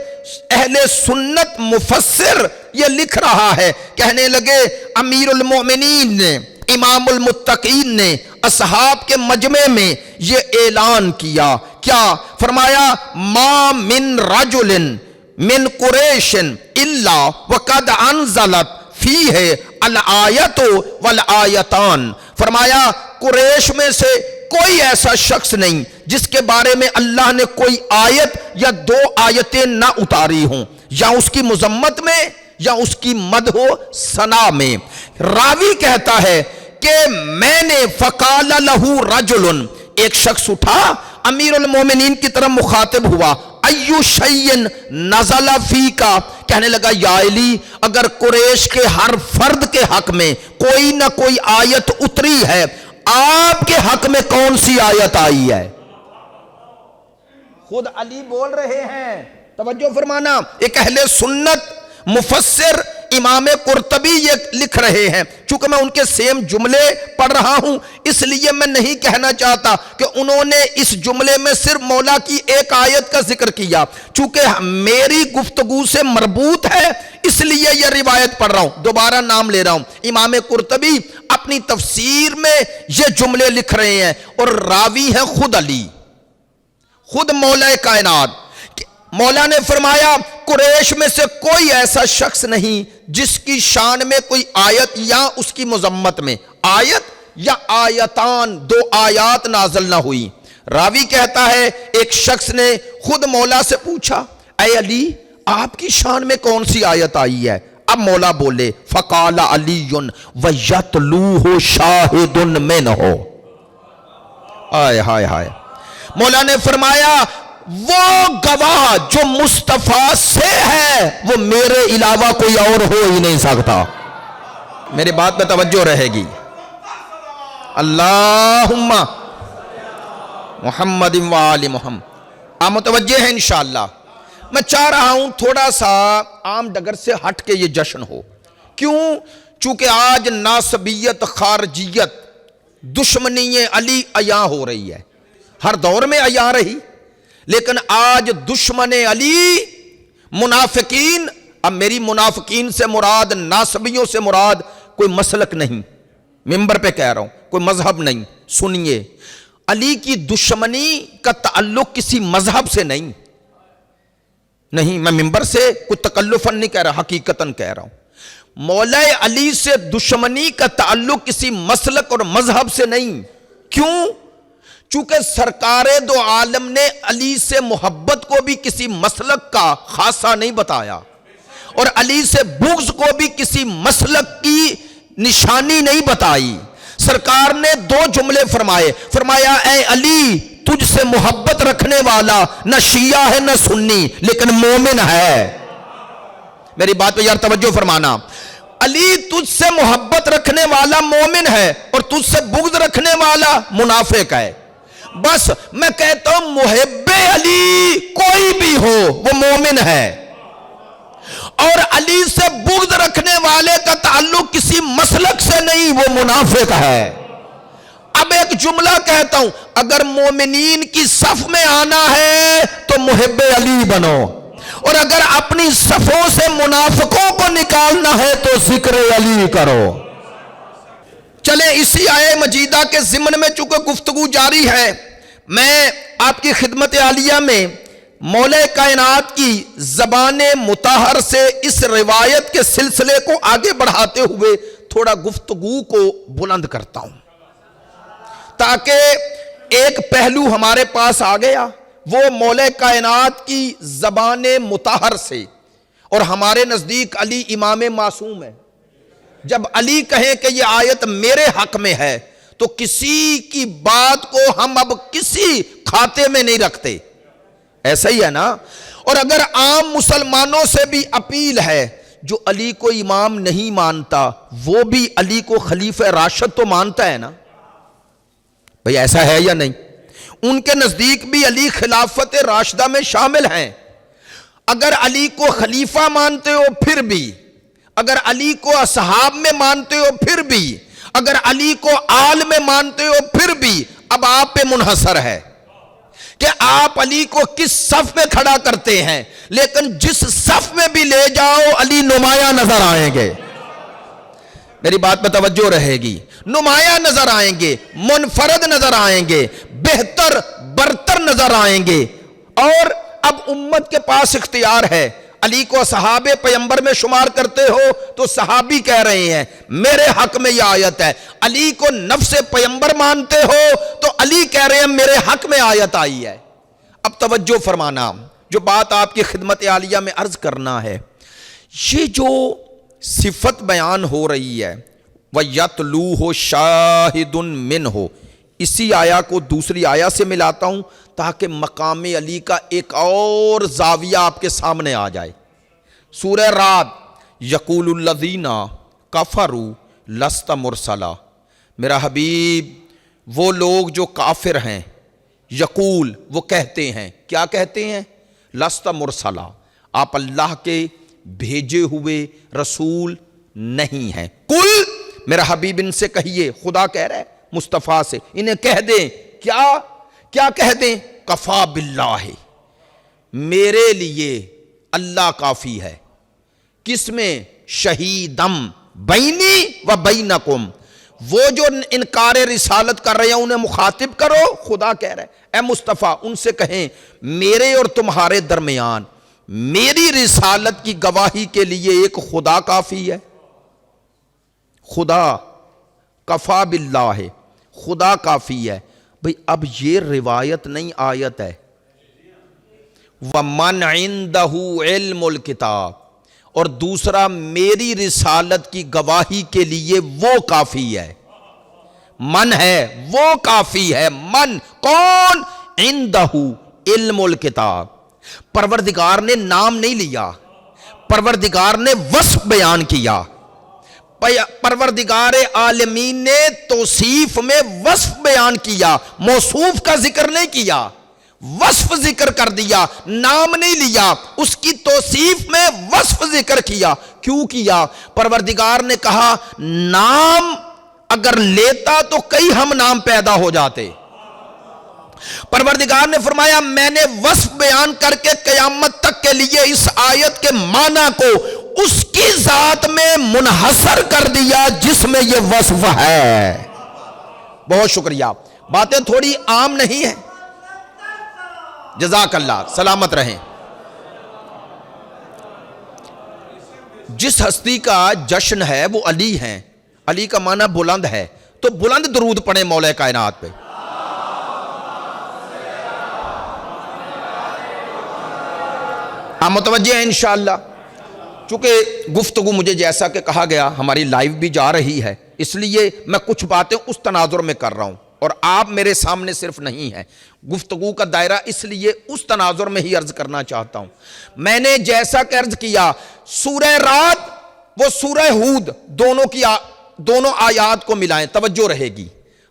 اہل سنت مفسر یہ لکھ رہا ہے، کہنے لگے امیر المومنین نے، امام المتقین نے اصحاب کے مجمع میں یہ اعلان کیا، کیا فرمایا؟ ما من رجل من قریش الا وقد انزلت فیہ الآیت والآیتان۔ فرمایا قریش میں سے کوئی ایسا شخص نہیں جس کے بارے میں اللہ نے کوئی آیت یا دو آیتیں نہ اتاری ہوں، یا اس کی مذمت میں یا اس کی مدح و ثنا میں۔ راوی کہتا ہے کہ میں نے فقال لہ رجل، ایک شخص اٹھا امیر المومنین کی طرف مخاطب ہوا، ایو شیء نزل فیکا، کہنے لگا یا علی اگر قریش کے ہر فرد کے حق میں کوئی نہ کوئی آیت اتری ہے، آپ کے حق میں کون سی آیت آئی ہے؟ خود علی بول رہے ہیں، توجہ فرمانا، ایک اہل سنت مفسر امام قرطبی یہ لکھ رہے ہیں۔ چونکہ میں ان کے سیم جملے پڑھ رہا ہوں اس لیے میں نہیں کہنا چاہتا کہ انہوں نے اس جملے میں صرف مولا کی ایک آیت کا ذکر کیا، چونکہ میری گفتگو سے مربوط ہے اس لیے یہ روایت پڑھ رہا ہوں، دوبارہ نام لے رہا ہوں۔ امام قرطبی اپنی تفسیر میں یہ جملے لکھ رہے ہیں اور راوی ہے خود علی، خود مولا کائنات۔ مولا نے فرمایا قریش میں سے کوئی ایسا شخص نہیں جس کی شان میں کوئی آیت یا اس کی مذمت میں آیت یا آیتان، دو آیات نازل نہ ہوئی۔ راوی کہتا ہے ایک شخص نے خود مولا سے پوچھا اے علی آپ کی شان میں کون سی آیت آئی ہے؟ اب مولا بولے فقال علی وَيَتْلُوهُ شَاهِدٌ مِّنْهُ۔ آئے ہائے ہائے، مولا نے فرمایا وہ گواہ جو مصطفیٰ سے ہے وہ میرے علاوہ کوئی اور ہو ہی نہیں سکتا۔ میری بات پہ توجہ رہے گی. اللہم محمد و آل محمد. آپ متوجہ ہیں انشاءاللہ. میں چاہ رہا ہوں تھوڑا سا عام ڈگر سے ہٹ کے یہ جشن ہو. کیوں؟ چونکہ آج ناسبیت، خارجیت، دشمنی علی عیاں ہو رہی ہے. ہر دور میں عیاں رہی، لیکن آج دشمن علی منافقین. اب میری منافقین سے مراد، ناسبیوں سے مراد کوئی مسلک نہیں، ممبر پہ کہہ رہا ہوں، کوئی مذہب نہیں. سنیے، علی کی دشمنی کا تعلق کسی مذہب سے نہیں. میں ممبر سے کوئی تکلفاً نہیں کہہ رہا، حقیقتاً کہہ رہا ہوں. مولا علی سے دشمنی کا تعلق کسی مسلک اور مذہب سے نہیں. کیوں؟ چونکہ سرکار دو عالم نے علی سے محبت کو بھی کسی مسلک کا خاصہ نہیں بتایا، اور علی سے بغض کو بھی کسی مسلک کی نشانی نہیں بتائی. سرکار نے دو جملے فرمایا اے علی، تجھ سے محبت رکھنے والا نہ شیعہ ہے نہ سنی، لیکن مومن ہے. میری بات پہ یار توجہ فرمانا. علی تجھ سے محبت رکھنے والا مومن ہے، اور تجھ سے بغض رکھنے والا منافق ہے. بس میں کہتا ہوں محب علی کوئی بھی ہو وہ مومن ہے، اور علی سے بغض رکھنے والے کا تعلق کسی مسلک سے نہیں، وہ منافق ہے. اب ایک جملہ کہتا ہوں، اگر مومنین کی صف میں آنا ہے تو محب علی بنو، اور اگر اپنی صفوں سے منافقوں کو نکالنا ہے تو ذکر علی کرو. چلیں اسی آیے مجیدہ کے ضمن میں چونکہ گفتگو جاری ہے، میں آپ کی خدمت عالیہ میں مولا کائنات کی زبان مطہر سے اس روایت کے سلسلے کو آگے بڑھاتے ہوئے تھوڑا گفتگو کو بلند کرتا ہوں، تاکہ ایک پہلو ہمارے پاس آ گیا، وہ مولا کائنات کی زبان مطہر سے. اور ہمارے نزدیک علی امام معصوم ہے. جب علی کہیں کہ یہ آیت میرے حق میں ہے تو کسی کی بات کو ہم اب کسی کھاتے میں نہیں رکھتے. ایسا ہی ہے نا؟ اور اگر عام مسلمانوں سے بھی اپیل ہے، جو علی کو امام نہیں مانتا وہ بھی علی کو خلیفہ راشد تو مانتا ہے نا بھئی؟ ایسا ہے یا نہیں؟ ان کے نزدیک بھی علی خلافت راشدہ میں شامل ہیں. اگر علی کو خلیفہ مانتے ہو پھر بھی، اگر علی کو اصحاب میں مانتے ہو پھر بھی، اگر علی کو آل میں مانتے ہو پھر بھی، اب آپ پہ منحصر ہے کہ آپ علی کو کس صف میں کھڑا کرتے ہیں. لیکن جس صف میں بھی لے جاؤ علی نمایاں نظر آئیں گے. میری بات پہ توجہ رہے گی. نمایاں نظر آئیں گے، منفرد نظر آئیں گے، بہتر برتر نظر آئیں گے. اور اب امت کے پاس اختیار ہے. علی کو صحابہ پیمبر میں شمار کرتے ہو تو صحابی کہہ رہے ہیں میرے حق میں یہ آیت ہے. علی کو نفس پیمبر مانتے ہو تو علی کہہ رہے ہیں میرے حق میں آیت آئی ہے. اب توجہ فرمانا، جو بات آپ کی خدمت عالیہ میں عرض کرنا ہے، یہ جو صفت بیان ہو رہی ہے وَيَتْلُوهُ شَاهِدٌ مِّنْهُ، اسی آیا کو دوسری آیا سے ملاتا ہوں تاکہ مقام علی کا ایک اور زاویہ آپ کے سامنے آ جائے. سورہ رعد، یقول الذین کفروا لست مرسلا. میرا حبیب، وہ لوگ جو کافر ہیں، یقول وہ کہتے ہیں، کیا کہتے ہیں؟ لست مرسلا، آپ اللہ کے بھیجے ہوئے رسول نہیں ہیں. کل، میرا حبیب ان سے کہیے، خدا کہہ رہا ہے مصطفیٰ سے، انہیں کہہ دیں، کیا کہہ دیں؟ کفا باللہ، میرے لیے اللہ کافی ہے. کس میں؟ شہیدم بینی و بینکم. وہ جو انکار رسالت کر رہے ہیں انہیں مخاطب کرو. خدا کہہ رہا ہے اے مصطفیٰ ان سے کہیں میرے اور تمہارے درمیان میری رسالت کی گواہی کے لیے ایک خدا کافی ہے. خدا، کفا باللہ، خدا کافی ہے. بھئی اب یہ روایت نہیں آیت ہے. وَمَنْ عِنْدَهُ عِلْمُ الْكِتَابِ، اور دوسرا میری رسالت کی گواہی کے لیے وہ کافی ہے. من ہے، وہ کافی ہے. من کون؟ عِنْدَهُ عِلْمُ الْكِتَابِ. پروردگار نے نام نہیں لیا، پروردگار نے وصف بیان کیا. پروردگار عالمین نے توصیف میں وصف بیان کیا، موصوف کا ذکر نہیں کیا، وصف ذکر کر دیا، نام نہیں لیا، اس کی توصیف میں وصف ذکر کیا۔ کیوں کیا؟ پروردگار نے کہا نام اگر لیتا تو کئی ہم نام پیدا ہو جاتے۔ پروردگار نے فرمایا میں نے وصف بیان کر کے قیامت تک کے لیے اس آیت کے معنی کو اس کی ذات میں منحصر کر دیا جس میں یہ وصف ہے۔ بہت شکریہ، باتیں تھوڑی عام نہیں ہیں۔ جزاک اللہ، سلامت رہیں۔ جس ہستی کا جشن ہے وہ علی ہیں، علی کا معنی بلند ہے، تو بلند درود پڑھیں مولا کائنات پہ۔ آپ متوجہ ہیں انشاءاللہ؟ چونکہ گفتگو مجھے جیسا کہ کہا گیا ہماری لائیو بھی جا رہی ہے، اس لیے میں کچھ باتیں اس تناظر میں کر رہا ہوں، اور آپ میرے سامنے صرف نہیں ہیں، گفتگو کا دائرہ اس لیے اس تناظر میں ہی عرض کرنا چاہتا ہوں۔ میں نے جیسا کہ عرض کیا سورہ رات وہ سورہ ہود دونوں آیات کو ملائیں، توجہ رہے گی۔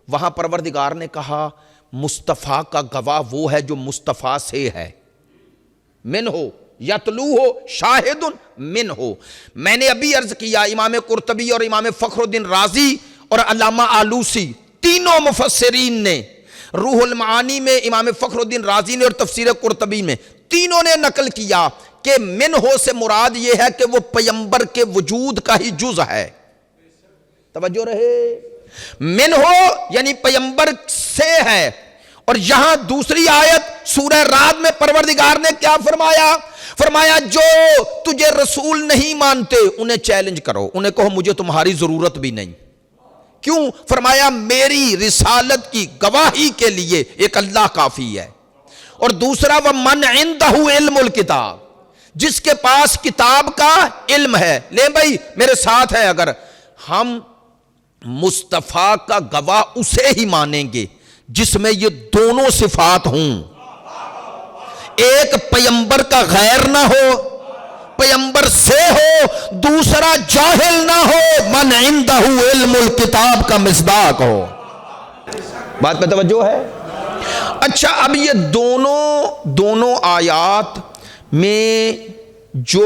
وہاں پروردگار نے کہا مصطفیٰ کا گواہ وہ ہے جو مصطفیٰ سے ہے، من ہو یتلو ہو شاہد من ہو۔ میں نے ابھی عرض کیا امام قرطبی اور امام فخر الدین رازی اور علامہ آلوسی تینوں مفسرین نے، روح المعانی میں امام فخر الدین رازی نے اور تفسیر قرطبی میں تینوں نے نقل کیا کہ من ہو سے مراد یہ ہے کہ وہ پیمبر کے وجود کا ہی جز ہے۔ توجہ رہے، من ہو یعنی پیمبر سے ہے۔ اور یہاں دوسری آیت سورہ رعد میں پروردگار نے کیا فرمایا؟ فرمایا جو تجھے رسول نہیں مانتے انہیں چیلنج کرو، انہیں کہو مجھے تمہاری ضرورت بھی نہیں۔ کیوں؟ فرمایا میری رسالت کی گواہی کے لیے ایک اللہ کافی ہے۔ اور دوسرا وَمَنْ عِنْدَهُ عِلْمُ الْكِتَابِ، جس کے پاس کتاب کا علم ہے۔ لے بھائی میرے ساتھ ہے، اگر ہم مصطفیٰ کا گواہ اسے ہی مانیں گے جس میں یہ دونوں صفات ہوں، ایک پیمبر کا غیر نہ ہو، پیمبر سے ہو، دوسرا جاہل نہ ہو، من عندہ علم الکتاب کا مصداق ہو۔ بات پہ توجہ ہے؟ اچھا، اب یہ دونوں آیات میں جو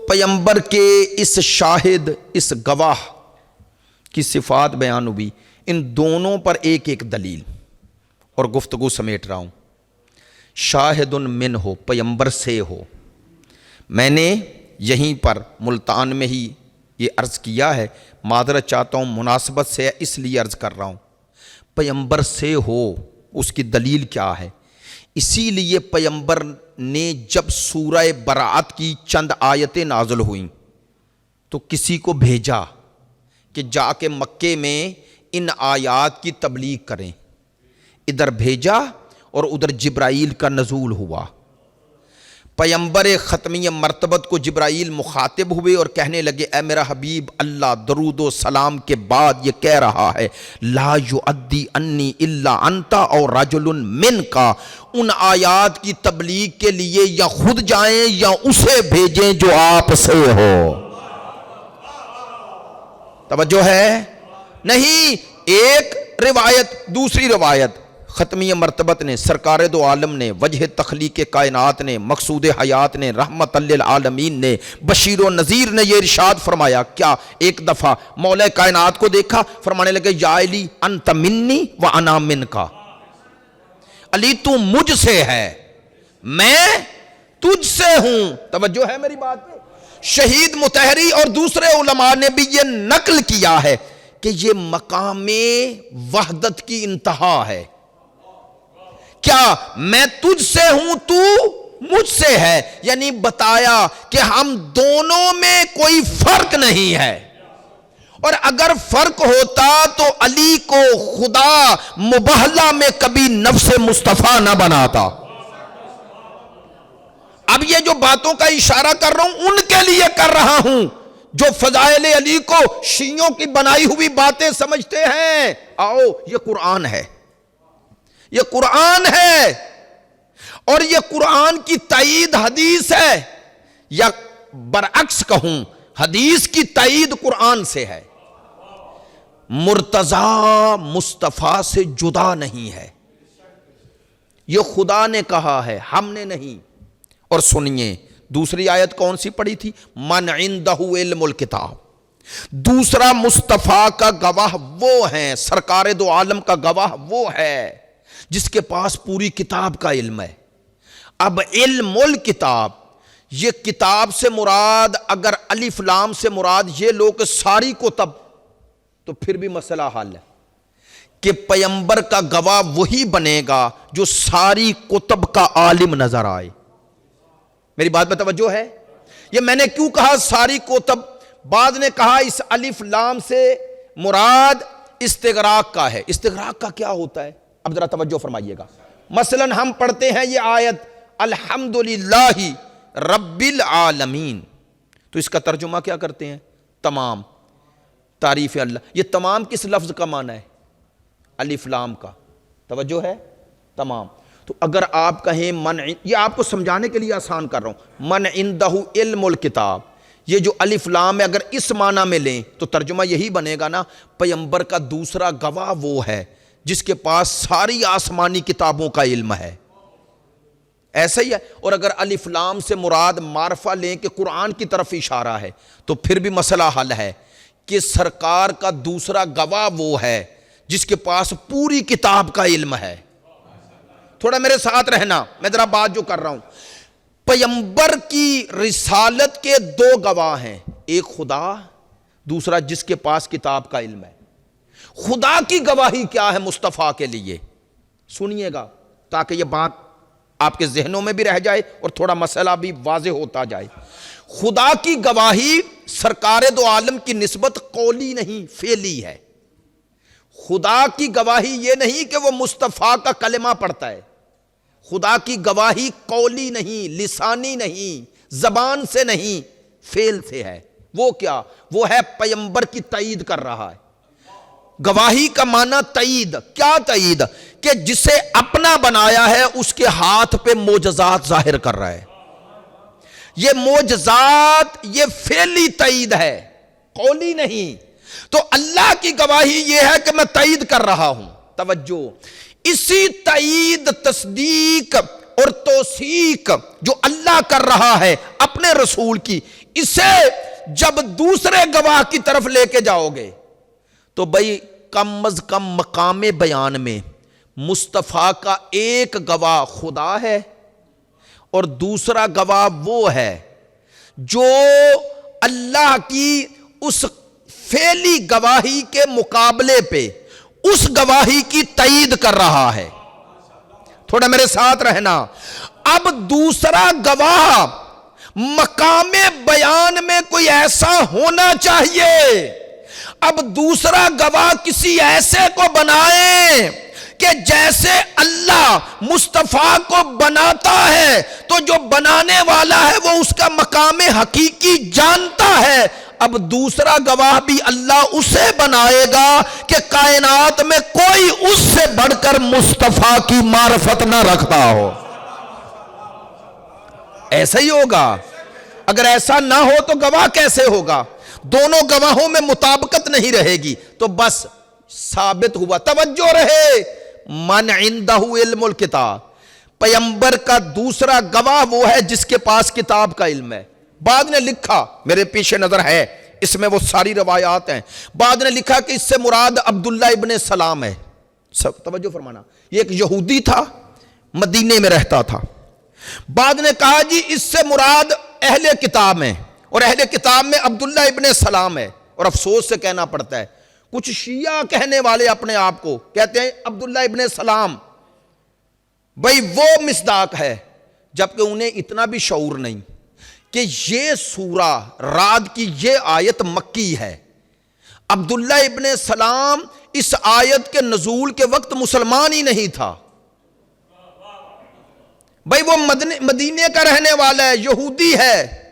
پیمبر کے اس شاہد، اس گواہ کی صفات بیان ہوئی، ان دونوں پر ایک ایک دلیل اور گفتگو سمیٹ رہا ہوں۔ شاہد من ہو، پیمبر سے ہو، میں نے یہیں پر ملتان میں ہی یہ عرض کیا ہے، معذرت چاہتا ہوں مناسبت سے اس لیے عرض کر رہا ہوں۔ پیمبر سے ہو، اس کی دلیل کیا ہے؟ اسی لیے پیمبر نے جب سورہ براءت کی چند آیتیں نازل ہوئیں تو کسی کو بھیجا کہ جا کے مکے میں ان آیات کی تبلیغ کریں، ادھر بھیجا اور ادھر جبرائیل کا نزول ہوا۔ پیمبر ختمی مرتبت کو جبرائیل مخاطب ہوئے اور کہنے لگے اے میرا حبیب، اللہ درود و سلام کے بعد یہ کہہ رہا ہے لا یؤدی انی الا انت اور رجل من کا، ان آیات کی تبلیغ کے لیے یا خود جائیں یا اسے بھیجیں جو آپ سے ہو۔ توجہ ہے؟ نہیں، ایک روایت دوسری روایت ختمی مرتبت نے، سرکار دو عالم نے، وجہ تخلیق کائنات نے، مقصود حیات نے، رحمت للعالمین نے، بشیر و نذیر نے یہ ارشاد فرمایا کیا؟ ایک دفعہ مولا کائنات کو دیکھا، فرمانے لگے یا علی انت منی و انا منکا، علی تو مجھ سے ہے میں تجھ سے ہوں۔ توجہ ہے میری بات پہ؟ شہید مطہری اور دوسرے علماء نے بھی یہ نقل کیا ہے کہ یہ مقام وحدت کی انتہا ہے۔ کیا میں تجھ سے ہوں تو مجھ سے ہے، یعنی بتایا کہ ہم دونوں میں کوئی فرق نہیں ہے، اور اگر فرق ہوتا تو علی کو خدا مباہلہ میں کبھی نفس مصطفیٰ نہ بناتا۔ اب یہ جو باتوں کا اشارہ کر رہا ہوں ان کے لیے کر رہا ہوں جو فضائل علی کو شیعوں کی بنائی ہوئی باتیں سمجھتے ہیں۔ آؤ، یہ قرآن ہے، یہ قرآن ہے، اور یہ قرآن کی تائید حدیث ہے، یا برعکس کہوں حدیث کی تائید قرآن سے ہے، مرتضی مصطفیٰ سے جدا نہیں ہے، یہ خدا نے کہا ہے، ہم نے نہیں۔ اور سنیے دوسری آیت کون سی پڑھی تھی؟ من عندہ علم الکتاب، دوسرا مصطفیٰ کا گواہ وہ ہے، سرکار دو عالم کا گواہ وہ ہے جس کے پاس پوری کتاب کا علم ہے۔ اب علم الکتاب، یہ کتاب سے مراد اگر الف لام سے مراد یہ لوگ ساری کتب، تو پھر بھی مسئلہ حل ہے کہ پیغمبر کا گواہ وہی بنے گا جو ساری کتب کا عالم نظر آئے۔ میری بات میں توجہ ہے؟ یہ میں نے کیوں کہا ساری کتب؟ بعد نے کہا اس الف لام سے مراد استغراق کا ہے۔ استغراق کا کیا ہوتا ہے؟ اب ذرا توجہ فرمائیے گا۔ مثلا ہم پڑھتے ہیں یہ آیت الحمدللہ رب العالمین، تو اس کا ترجمہ کیا کرتے ہیں؟ تمام، تعریف اللہ۔ یہ تمام کس لفظ کا معنی ہے؟ الف لام کا، توجہ ہے؟ تمام۔ تو اگر آپ کہیں من، یہ آپ کو سمجھانے کے لیے آسان کر رہا ہوں، من عندہ علم الکتاب، یہ جو الف لام ہے اگر اس معنی میں لیں تو ترجمہ یہی بنے گا نا، پیغمبر کا دوسرا گواہ وہ ہے جس کے پاس ساری آسمانی کتابوں کا علم ہے، ایسا ہی ہے۔ اور اگر الف لام سے مراد معرفہ لیں کہ قرآن کی طرف اشارہ ہے، تو پھر بھی مسئلہ حل ہے کہ سرکار کا دوسرا گواہ وہ ہے جس کے پاس پوری کتاب کا علم ہے۔ تھوڑا میرے ساتھ رہنا، میں ذرا بات جو کر رہا ہوں، پیغمبر کی رسالت کے دو گواہ ہیں، ایک خدا، دوسرا جس کے پاس کتاب کا علم ہے۔ خدا کی گواہی کیا ہے مصطفیٰ کے لیے؟ سنیے گا تاکہ یہ بات آپ کے ذہنوں میں بھی رہ جائے اور تھوڑا مسئلہ بھی واضح ہوتا جائے۔ خدا کی گواہی سرکار دو عالم کی نسبت قولی نہیں، فعلی ہے۔ خدا کی گواہی یہ نہیں کہ وہ مصطفیٰ کا کلمہ پڑھتا ہے، خدا کی گواہی قولی نہیں، لسانی نہیں، زبان سے نہیں، فعل سے ہے۔ وہ کیا؟ وہ ہے پیغمبر کی تائید کر رہا ہے۔ گواہی کا معنی تائید، کیا تائید؟ کہ جسے اپنا بنایا ہے اس کے ہاتھ پہ معجزات ظاہر کر رہا ہے۔ یہ معجزات یہ فعلی تائید ہے، قولی نہیں۔ تو اللہ کی گواہی یہ ہے کہ میں تائید کر رہا ہوں۔ توجہ، اسی تائید، تصدیق اور توثیق جو اللہ کر رہا ہے اپنے رسول کی، اسے جب دوسرے گواہ کی طرف لے کے جاؤ گے تو بھئی کم از کم مقام بیان میں مصطفیٰ کا ایک گواہ خدا ہے اور دوسرا گواہ وہ ہے جو اللہ کی اس فعلی گواہی کے مقابلے پہ اس گواہی کی تائید کر رہا ہے۔ تھوڑا میرے ساتھ رہنا۔ اب دوسرا گواہ مقام بیان میں کوئی ایسا ہونا چاہیے، اب دوسرا گواہ کسی ایسے کو بنائیں کہ جیسے اللہ مصطفیٰ کو بناتا ہے تو جو بنانے والا ہے وہ اس کا مقام حقیقی جانتا ہے۔ اب دوسرا گواہ بھی اللہ اسے بنائے گا کہ کائنات میں کوئی اس سے بڑھ کر مصطفیٰ کی معرفت نہ رکھتا ہو۔ ایسا ہی ہوگا۔ اگر ایسا نہ ہو تو گواہ کیسے ہوگا؟ دونوں گواہوں میں مطابقت نہیں رہے گی تو بس ثابت ہوا۔ توجہ رہے، من عندہ علم الکتاب، پیغمبر کا دوسرا گواہ وہ ہے جس کے پاس کتاب کا علم ہے۔ بعد نے لکھا، میرے پیش نظر ہے، اس میں وہ ساری روایات ہیں، بعد نے لکھا کہ اس سے مراد عبداللہ ابن سلام ہے۔ سب توجہ فرمانا، یہ ایک یہودی تھا، مدینے میں رہتا تھا۔ بعد نے کہا جی اس سے مراد اہل کتاب ہیں، اور اہل کتاب میں عبداللہ ابن سلام ہے۔ اور افسوس سے کہنا پڑتا ہے کچھ شیعہ کہنے والے اپنے آپ کو کہتے ہیں عبداللہ ابن سلام، بھئی وہ مصداق ہے، جبکہ انہیں اتنا بھی شعور نہیں کہ یہ سورہ رعد کی یہ آیت مکی ہے۔ عبداللہ ابن سلام اس آیت کے نزول کے وقت مسلمان ہی نہیں تھا، بھئی وہ مدینے کا رہنے والا ہے، یہودی ہے۔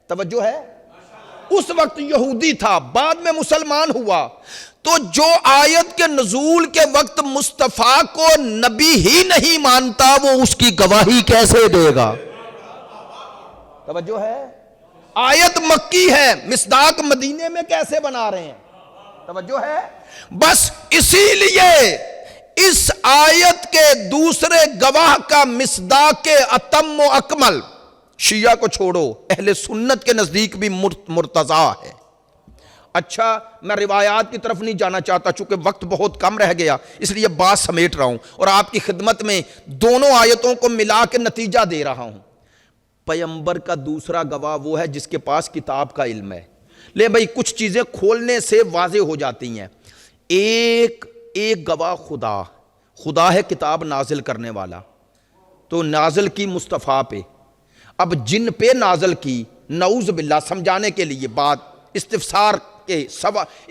توجہ ہے، اس وقت یہودی تھا، بعد میں مسلمان ہوا۔ تو جو آیت کے نزول کے وقت مصطفیٰ کو نبی ہی نہیں مانتا وہ اس کی گواہی کیسے دے گا؟ توجہ ہے۔ آیت مکی ہے، مصداق مدینے میں کیسے بنا رہے ہیں؟ توجہ ہے؟ بس اسی لیے اس آیت کے دوسرے گواہ کا مصداق اتم و اکمل شیعہ کو چھوڑو اہل سنت کے نزدیک بھی مرتضیٰ ہے۔ اچھا، میں روایات کی طرف نہیں جانا چاہتا چونکہ وقت بہت کم رہ گیا، اس لیے بات سمیٹ رہا ہوں اور آپ کی خدمت میں دونوں آیتوں کو ملا کے نتیجہ دے رہا ہوں۔ پیغمبر کا دوسرا گواہ وہ ہے جس کے پاس کتاب کا علم ہے۔ لے بھائی، کچھ چیزیں کھولنے سے واضح ہو جاتی ہیں۔ ایک گواہ خدا ہے، کتاب نازل کرنے والا، تو نازل کی مصطفیٰ پہ، اب جن پہ نازل کی، نعوذ باللہ، سمجھانے کے لیے بات استفسار کے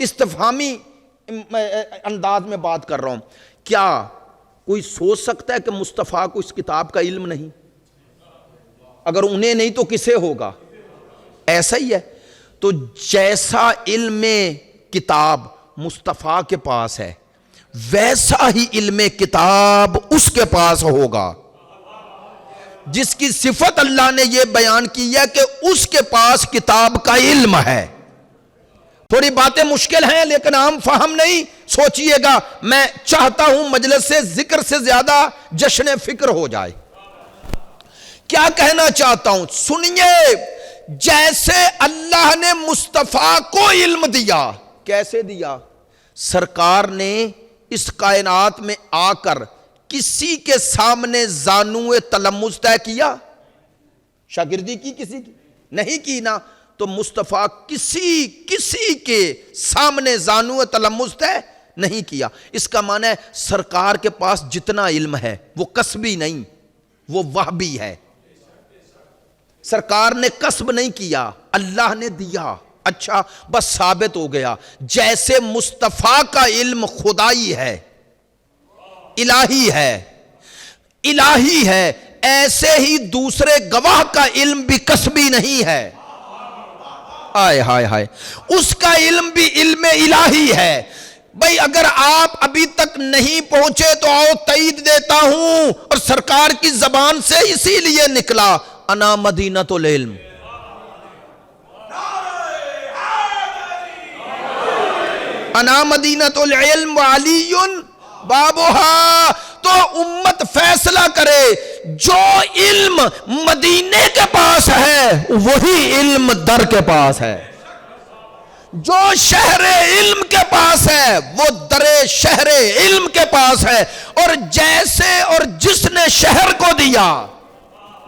استفہامی انداز میں بات کر رہا ہوں۔ کیا کوئی سوچ سکتا ہے کہ مصطفیٰ کو اس کتاب کا علم نہیں؟ اگر انہیں نہیں تو کسے ہوگا؟ ایسا ہی ہے۔ تو جیسا علم کتاب مصطفیٰ کے پاس ہے ویسا ہی علم کتاب اس کے پاس ہوگا، جس کی صفت اللہ نے یہ بیان کی ہے کہ اس کے پاس کتاب کا علم ہے۔ تھوڑی باتیں مشکل ہیں لیکن عام فہم نہیں سوچئے گا، میں چاہتا ہوں مجلس سے ذکر سے زیادہ جشن فکر ہو جائے۔ کیا کہنا چاہتا ہوں سنیے، جیسے اللہ نے مصطفیٰ کو علم دیا، کیسے دیا؟ سرکار نے اس کائنات میں آ کر کسی کے سامنے زانوئے تلمذ طے کیا؟ شاگردی کی کسی کی؟ نہیں کی نا۔ تو مصطفیٰ کسی کے سامنے زانوئے تلمذ طے نہیں کیا۔ اس کا معنی ہے سرکار کے پاس جتنا علم ہے وہ کسبی نہیں، وہ وہبی ہے۔ سرکار نے کسب نہیں کیا، اللہ نے دیا۔ اچھا، بس ثابت ہو گیا جیسے مصطفیٰ کا علم خدائی ہے، الہی ہے، ایسے ہی دوسرے گواہ کا علم بھی کسبی نہیں ہے۔ آئے ہائے ہائے، اس کا علم بھی علم الہی ہے۔ بھئی اگر آپ ابھی تک نہیں پہنچے تو آؤ تائید دیتا ہوں، اور سرکار کی زبان سے اسی لیے نکلا، انا مدینۃ العلم۔ انا مدینۃ العلم وعلی بابھا۔ تو امت فیصلہ کرے، جو علم مدینے کے پاس ہے وہی علم در کے پاس ہے، جو شہر علم کے پاس ہے وہ در شہر علم کے پاس ہے۔ اور جیسے اور جس نے شہر کو دیا،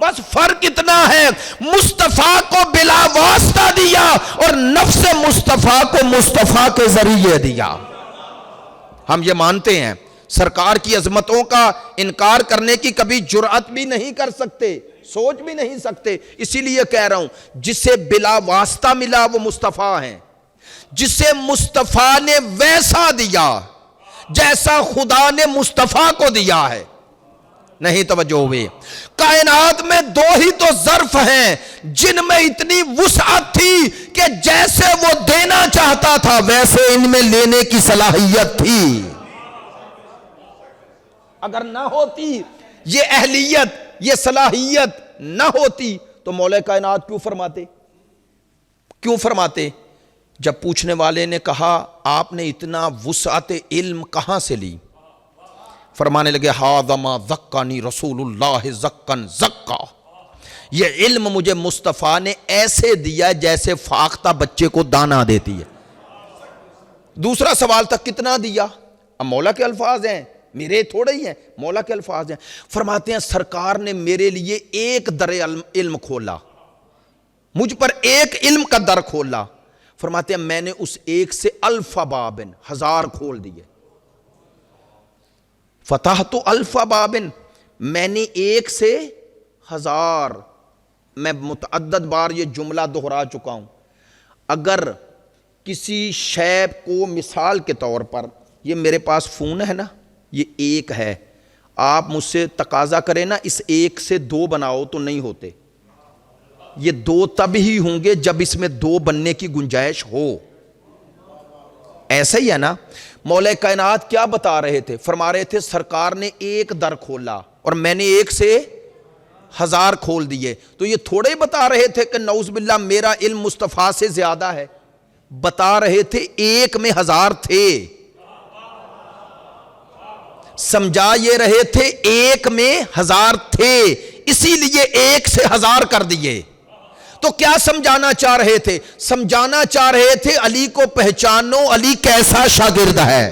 بس فرق اتنا ہے، مصطفیٰ کو بلا واسطہ دیا اور نفس مصطفیٰ کو مصطفیٰ کے ذریعے دیا۔ ہم یہ مانتے ہیں، سرکار کی عظمتوں کا انکار کرنے کی کبھی جرأت بھی نہیں کر سکتے، سوچ بھی نہیں سکتے۔ اسی لیے کہہ رہا ہوں، جسے بلا واسطہ ملا وہ مصطفیٰ ہیں، جسے مصطفیٰ نے ویسا دیا جیسا خدا نے مصطفیٰ کو دیا ہے۔ نہیں توجہ ہوئے؟ کائنات میں دو ہی تو ظرف ہیں جن میں اتنی وسعت تھی کہ جیسے وہ دینا چاہتا تھا ویسے ان میں لینے کی صلاحیت تھی۔ اگر نہ ہوتی یہ اہلیت، یہ صلاحیت نہ ہوتی تو مولا کائنات کیوں فرماتے؟ جب پوچھنے والے نے کہا آپ نے اتنا وسعت علم کہاں سے لی؟ فرمانے لگے ھذا ما ذکانی رسول اللہ زکن زکا، یہ علم مجھے مصطفیٰ نے ایسے دیا جیسے فاختہ بچے کو دانا دیتی ہے۔ دوسرا سوال تھا کتنا دیا؟ اب مولا کے الفاظ ہیں، میرے تھوڑے ہی ہیں، مولا کے الفاظ ہیں۔ فرماتے ہیں سرکار نے میرے لیے ایک در علم کھولا، مجھ پر ایک علم کا در کھولا۔ فرماتے ہیں میں نے اس ایک سے الف بابن، ہزار کھول دیے۔ فتحت الف بابن، میں نے ایک سے ہزار۔ میں متعدد بار یہ جملہ دہرا چکا ہوں۔ اگر کسی شے کو مثال کے طور پر، یہ میرے پاس فون ہے نا، یہ ایک ہے، آپ مجھ سے تقاضا کریں نا اس ایک سے دو بناؤ تو نہیں ہوتے۔ یہ دو تب ہی ہوں گے جب اس میں دو بننے کی گنجائش ہو۔ ایسا ہی ہے نا؟ مولا کائنات کیا بتا رہے تھے؟ فرما رہے تھے سرکار نے ایک در کھولا اور میں نے ایک سے 1000 کھول دیے، تو یہ تھوڑے ہی بتا رہے تھے کہ نعوذ باللہ میرا علم مصطفیٰ سے زیادہ ہے، بتا رہے تھے 1 میں 1000 تھے، سمجھا یہ رہے تھے 1 میں 1000 تھے، اسی لیے 1 سے 1000 کر دیے۔ تو کیا سمجھانا چاہ رہے تھے؟ سمجھانا چاہ رہے تھے علی کو پہچانو، علی کیسا شاگرد ہے۔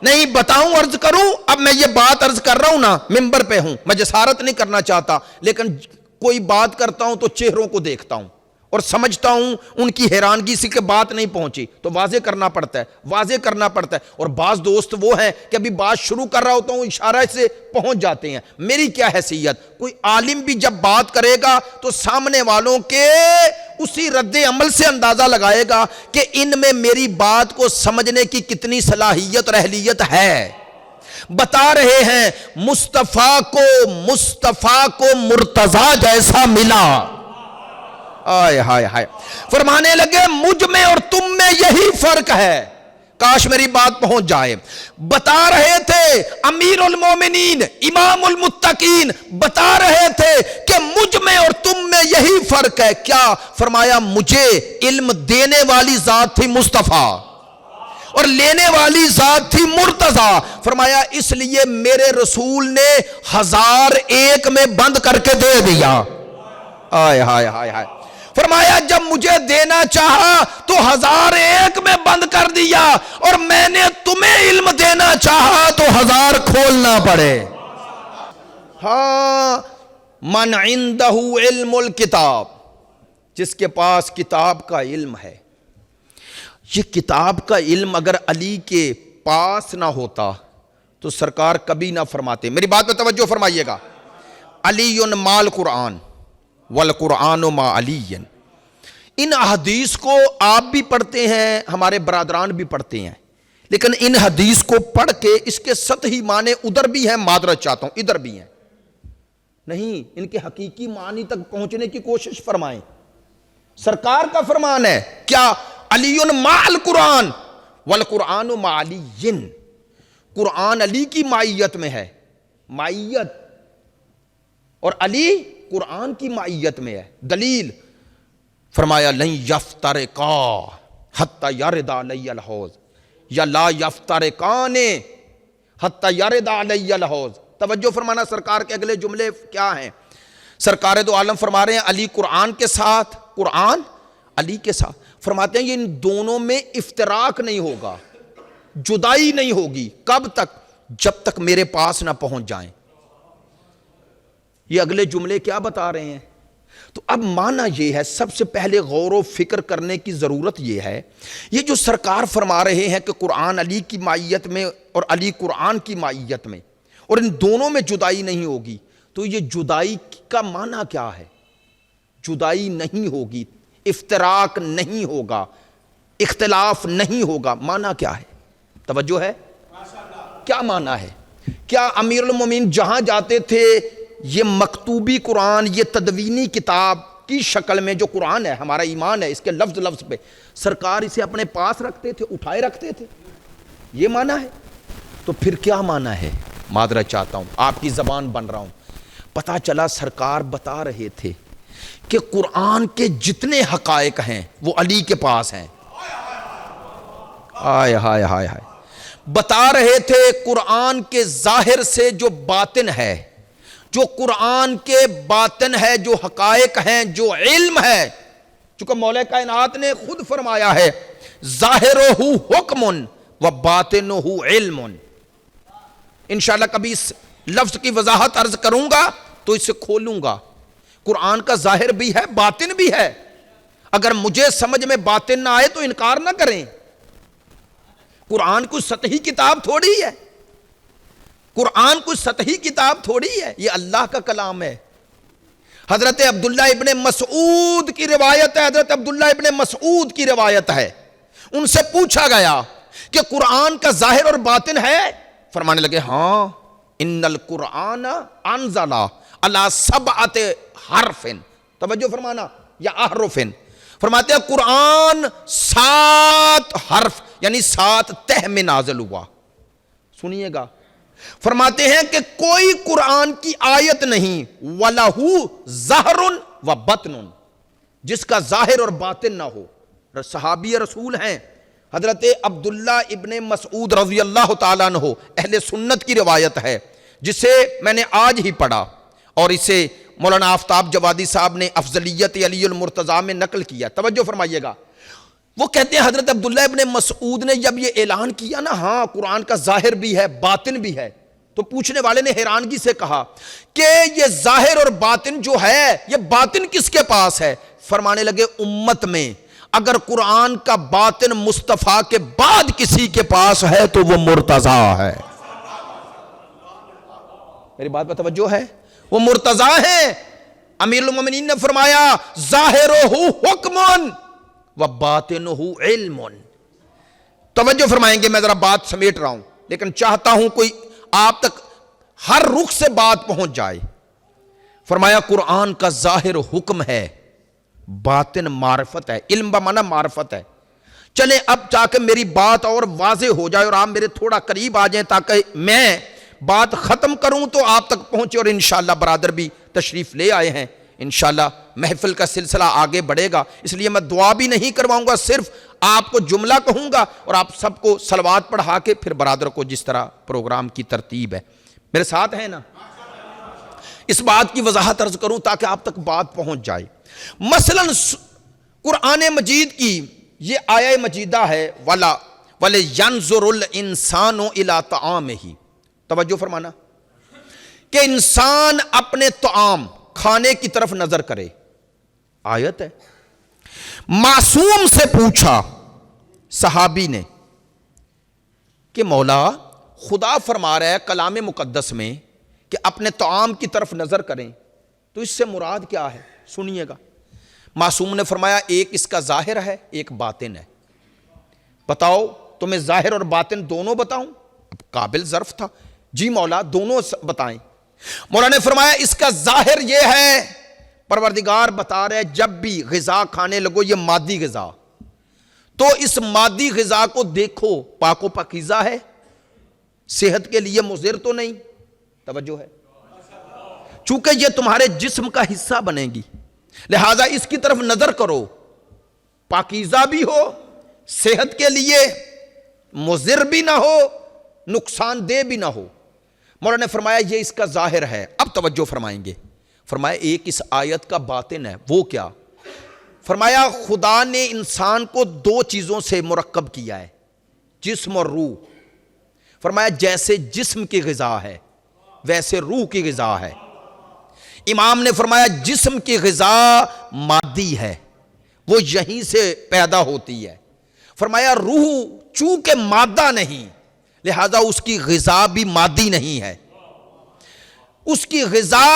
نہیں بتاؤں، عرض کروں، اب میں یہ بات عرض کر رہا ہوں نا، ممبر پہ ہوں، میں جسارت نہیں کرنا چاہتا، لیکن کوئی بات کرتا ہوں تو چہروں کو دیکھتا ہوں اور سمجھتا ہوں ان کی حیرانگی سے کہ بات نہیں پہنچی، تو واضح کرنا پڑتا ہے، واضح کرنا پڑتا ہے۔ اور بعض دوست وہ ہیں کہ ابھی بات شروع کر رہا ہوتا ہوں، اشارہ سے پہنچ جاتے ہیں۔ میری کیا حیثیت؟ کوئی عالم بھی جب بات کرے گا تو سامنے والوں کے اسی رد عمل سے اندازہ لگائے گا کہ ان میں میری بات کو سمجھنے کی کتنی صلاحیت اور اہلیت ہے۔ بتا رہے ہیں مصطفیٰ کو مرتضیٰ جیسا ملا، آئے ہائے ہائے، فرمانے لگے مجھ میں اور تم میں یہی فرق ہے۔ کاش میری بات پہنچ جائے۔ بتا رہے تھے امیر المومنین امام المتقین، بتا رہے تھے کہ مجھ میں اور تم میں یہی فرق ہے۔ کیا فرمایا؟ مجھے علم دینے والی ذات تھی مصطفیٰ اور لینے والی ذات تھی مرتضیٰ۔ فرمایا اس لیے میرے رسول نے 1001 میں بند کر کے دے دیا۔ آئے ہائے ہائے ہائے، فرمایا جب مجھے دینا چاہا تو 1001 میں بند کر دیا، اور میں نے تمہیں علم دینا چاہا تو 1000 کھولنا پڑے۔ ہاں، من عنده علم الکتاب، جس کے پاس کتاب کا علم ہے۔ یہ کتاب کا علم اگر علی کے پاس نہ ہوتا تو سرکار کبھی نہ فرماتے۔ میری بات پہ توجہ فرمائیے گا، علی مال قرآن والقرآن ما علی۔ ان حدیث کو آپ بھی پڑھتے ہیں، ہمارے برادران بھی پڑھتے ہیں، لیکن ان حدیث کو پڑھ کے اس کے سطحی معنی ادھر بھی ہیں، معذرت چاہتا ہوں ادھر بھی ہیں، نہیں، ان کے حقیقی معنی تک پہنچنے کی کوشش فرمائیں۔ سرکار کا فرمان ہے کیا؟ علی مع القرآن والقرآن مع علی، قرآن علی کی معیت میں ہے، معیت، اور علی قرآن کی معیت میں ہے۔ دلیل فرمایا لن یفترقا حتی یرد علی الحوض، یا لا یفترقان حتی یرد علی الحوض۔ توجہ فرمانا، سرکار کے اگلے جملے کیا ہیں؟ سرکار دو عالم فرما رہے ہیں علی قرآن کے ساتھ، قرآن علی کے ساتھ، فرماتے ہیں یہ ان دونوں میں افتراق نہیں ہوگا، جدائی نہیں ہوگی۔ کب تک؟ جب تک میرے پاس نہ پہنچ جائیں۔ یہ اگلے جملے کیا بتا رہے ہیں؟ تو اب معنی یہ ہے، سب سے پہلے غور و فکر کرنے کی ضرورت یہ ہے، یہ جو سرکار فرما رہے ہیں کہ قرآن علی کی معیت میں اور علی قرآن کی معیت میں، اور ان دونوں میں جدائی نہیں ہوگی، تو یہ جدائی کا معنی کیا ہے؟ جدائی نہیں ہوگی، افتراق نہیں ہوگا، اختلاف نہیں ہوگا، معنی کیا ہے؟ توجہ ہے؟ کیا معنی ہے؟ کیا امیر المومنین جہاں جاتے تھے یہ مکتوبی قرآن، یہ تدوینی کتاب کی شکل میں جو قرآن ہے، ہمارا ایمان ہے اس کے لفظ لفظ پہ، سرکار اسے اپنے پاس رکھتے تھے، اٹھائے رکھتے تھے، یہ معنی ہے؟ تو پھر کیا معنی ہے؟ معذرت چاہتا ہوں، آپ کی زبان بن رہا ہوں۔ پتہ چلا سرکار بتا رہے تھے کہ قرآن کے جتنے حقائق ہیں وہ علی کے پاس ہیں۔ ہائے ہائے ہائے ہائے، بتا رہے تھے قرآن کے ظاہر سے جو باطن ہے، جو قرآن کے باطن ہے، جو حقائق ہیں، جو علم ہے، چونکہ مولا کائنات نے خود فرمایا ہے ظاہرہ حکم و باطنہ علم۔ انشاءاللہ کبھی اس لفظ کی وضاحت عرض کروں گا تو اسے کھولوں گا۔ قرآن کا ظاہر بھی ہے، باطن بھی ہے، اگر مجھے سمجھ میں باطن نہ آئے تو انکار نہ کریں۔ قرآن کوئی سطحی کتاب تھوڑی ہے، قرآن کوئی سطحی کتاب تھوڑی ہے، یہ اللہ کا کلام ہے۔ حضرت عبداللہ ابن مسعود کی روایت ہے، حضرت عبداللہ ابن مسعود کی روایت ہے، ان سے پوچھا گیا کہ قرآن کا ظاہر اور باطن ہے؟ فرمانے لگے ہاں، ان القرآن انزل علی 7 حرف، توجہ فرمانا، یا احرف، فرماتے ہیں قرآن 7 حرف یعنی 7 تہ میں نازل ہوا۔ سنیے گا، فرماتے ہیں کہ کوئی قرآن کی آیت نہیں وَلَهُ ظَهْرٌ وَبَطْنٌ جس کا ظاہر اور باطن نہ ہو. صحابی رسول ہیں حضرت عبداللہ ابن مسعود رضی اللہ تعالیٰ عنہ، اہل سنت کی روایت ہے جسے میں نے آج ہی پڑھا، اور اسے مولانا آفتاب جوادی صاحب نے افضلیت علی المرتضیٰ میں نقل کیا. توجہ فرمائیے گا. وہ کہتے ہیں حضرت عبداللہ ابن مسعود نے جب یہ اعلان کیا نا، ہاں قرآن کا ظاہر بھی ہے باطن بھی ہے، تو پوچھنے والے نے حیرانگی سے کہا کہ یہ ظاہر اور باطن جو ہے یہ باطن کس کے پاس ہے؟ فرمانے لگے امت میں اگر قرآن کا باطن مصطفیٰ کے بعد کسی کے پاس ہے تو وہ مرتضیٰ ہے. میری بات پر توجہ ہے؟ وہ مرتضیٰ ہیں. امیر المومنین نے فرمایا ظاہرہ حکم و باطنہ علم. توجہ فرمائیں گے، میں ذرا بات سمیٹ رہا ہوں لیکن چاہتا ہوں کوئی آپ تک ہر رخ سے بات پہنچ جائے. فرمایا قرآن کا ظاہر حکم ہے، باطن معرفت ہے. علم بمعنی معرفت ہے. چلیں اب تاکہ میری بات اور واضح ہو جائے اور آپ میرے تھوڑا قریب آ جائیں تاکہ میں بات ختم کروں تو آپ تک پہنچے، اور انشاءاللہ برادر بھی تشریف لے آئے ہیں. انشاءاللہ محفل کا سلسلہ آگے بڑھے گا، اس لیے میں دعا بھی نہیں کرواؤں گا، صرف آپ کو جملہ کہوں گا اور آپ سب کو صلوات پڑھا کے پھر برادر کو جس طرح پروگرام کی ترتیب ہے. میرے ساتھ ہیں نا؟ اس بات کی وضاحت عرض کروں تاکہ آپ تک بات پہنچ جائے. مثلا قرآن مجید کی یہ آیہ مجیدہ ہے وَلَيَنْظُرُ الْإِنسَانُ إِلَىٰ طَعَامِهِ. توجہ فرمانا کہ انسان اپنے طعام کھانے کی طرف نظر کرے. آیت ہے. معصوم سے پوچھا صحابی نے کہ مولا خدا فرما رہا ہے کلام مقدس میں کہ اپنے طعام کی طرف نظر کریں، تو اس سے مراد کیا ہے؟ سنیے گا. معصوم نے فرمایا ایک اس کا ظاہر ہے ایک باطن ہے. بتاؤ تمہیں ظاہر اور باطن دونوں بتاؤں؟ قابل ظرف تھا. جی مولا دونوں بتائیں. مولا نے فرمایا اس کا ظاہر یہ ہے، پروردگار بتا رہے جب بھی غذا کھانے لگو یہ مادی غذا، تو اس مادی غذا کو دیکھو پاک و پاکیزہ ہے، صحت کے لیے مضر تو نہیں. توجہ ہے؟ چونکہ یہ تمہارے جسم کا حصہ بنے گی، لہذا اس کی طرف نظر کرو، پاکیزہ بھی ہو، صحت کے لیے مضر بھی نہ ہو، نقصان دہ بھی نہ ہو. مولانا نے فرمایا یہ اس کا ظاہر ہے. اب توجہ فرمائیں گے. فرمایا ایک اس آیت کا باطن ہے. وہ کیا؟ فرمایا خدا نے انسان کو دو چیزوں سے مرکب کیا ہے، جسم اور روح. فرمایا جیسے جسم کی غذا ہے ویسے روح کی غذا ہے. امام نے فرمایا جسم کی غذا مادی ہے، وہ یہیں سے پیدا ہوتی ہے. فرمایا روح چونکہ مادہ نہیں لہذا اس کی غذا بھی مادی نہیں ہے، اس کی غذا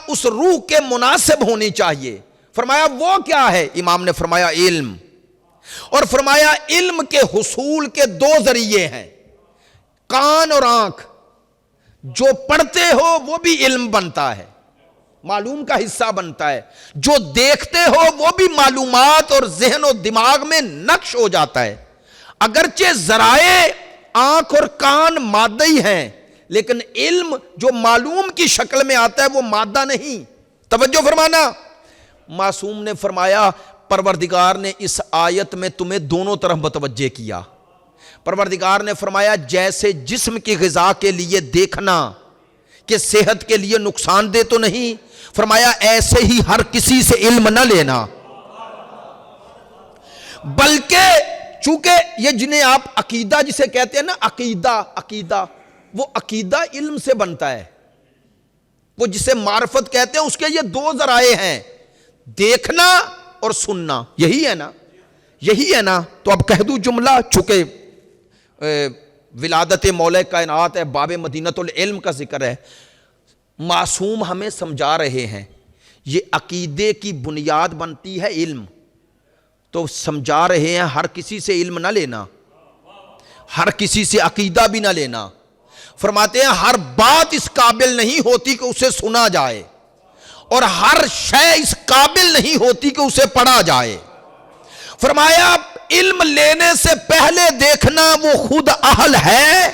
اس روح کے مناسب ہونی چاہیے. فرمایا وہ کیا ہے؟ امام نے فرمایا علم. اور فرمایا علم کے حصول کے دو ذریعے ہیں، کان اور آنکھ. جو پڑھتے ہو وہ بھی علم بنتا ہے، معلوم کا حصہ بنتا ہے. جو دیکھتے ہو وہ بھی معلومات اور ذہن و دماغ میں نقش ہو جاتا ہے. اگرچہ ذرائع آنکھ اور کان مادی ہیں لیکن علم جو معلوم کی شکل میں آتا ہے وہ مادہ نہیں. توجہ فرمانا. معصوم نے فرمایا پروردگار نے اس آیت میں تمہیں دونوں طرف متوجہ کیا. پروردگار نے فرمایا جیسے جسم کی غذا کے لیے دیکھنا کہ صحت کے لیے نقصان دہ تو نہیں، فرمایا ایسے ہی ہر کسی سے علم نہ لینا، بلکہ چونکہ یہ جنہیں آپ عقیدہ جسے کہتے ہیں نا، عقیدہ وہ عقیدہ علم سے بنتا ہے. وہ جسے معرفت کہتے ہیں اس کے یہ دو ذرائع ہیں، دیکھنا اور سننا. یہی ہے نا. تو اب کہہ دوں جملہ، چونکہ ولادت مولا کائنات ہے، باب مدینۃ العلم کا ذکر ہے. معصوم ہمیں سمجھا رہے ہیں یہ عقیدے کی بنیاد بنتی ہے علم. تو سمجھا رہے ہیں ہر کسی سے علم نہ لینا، ہر کسی سے عقیدہ بھی نہ لینا. فرماتے ہیں ہر بات اس قابل نہیں ہوتی کہ اسے سنا جائے، اور ہر شے اس قابل نہیں ہوتی کہ اسے پڑھا جائے. فرمایا علم لینے سے پہلے دیکھنا وہ خود اہل ہے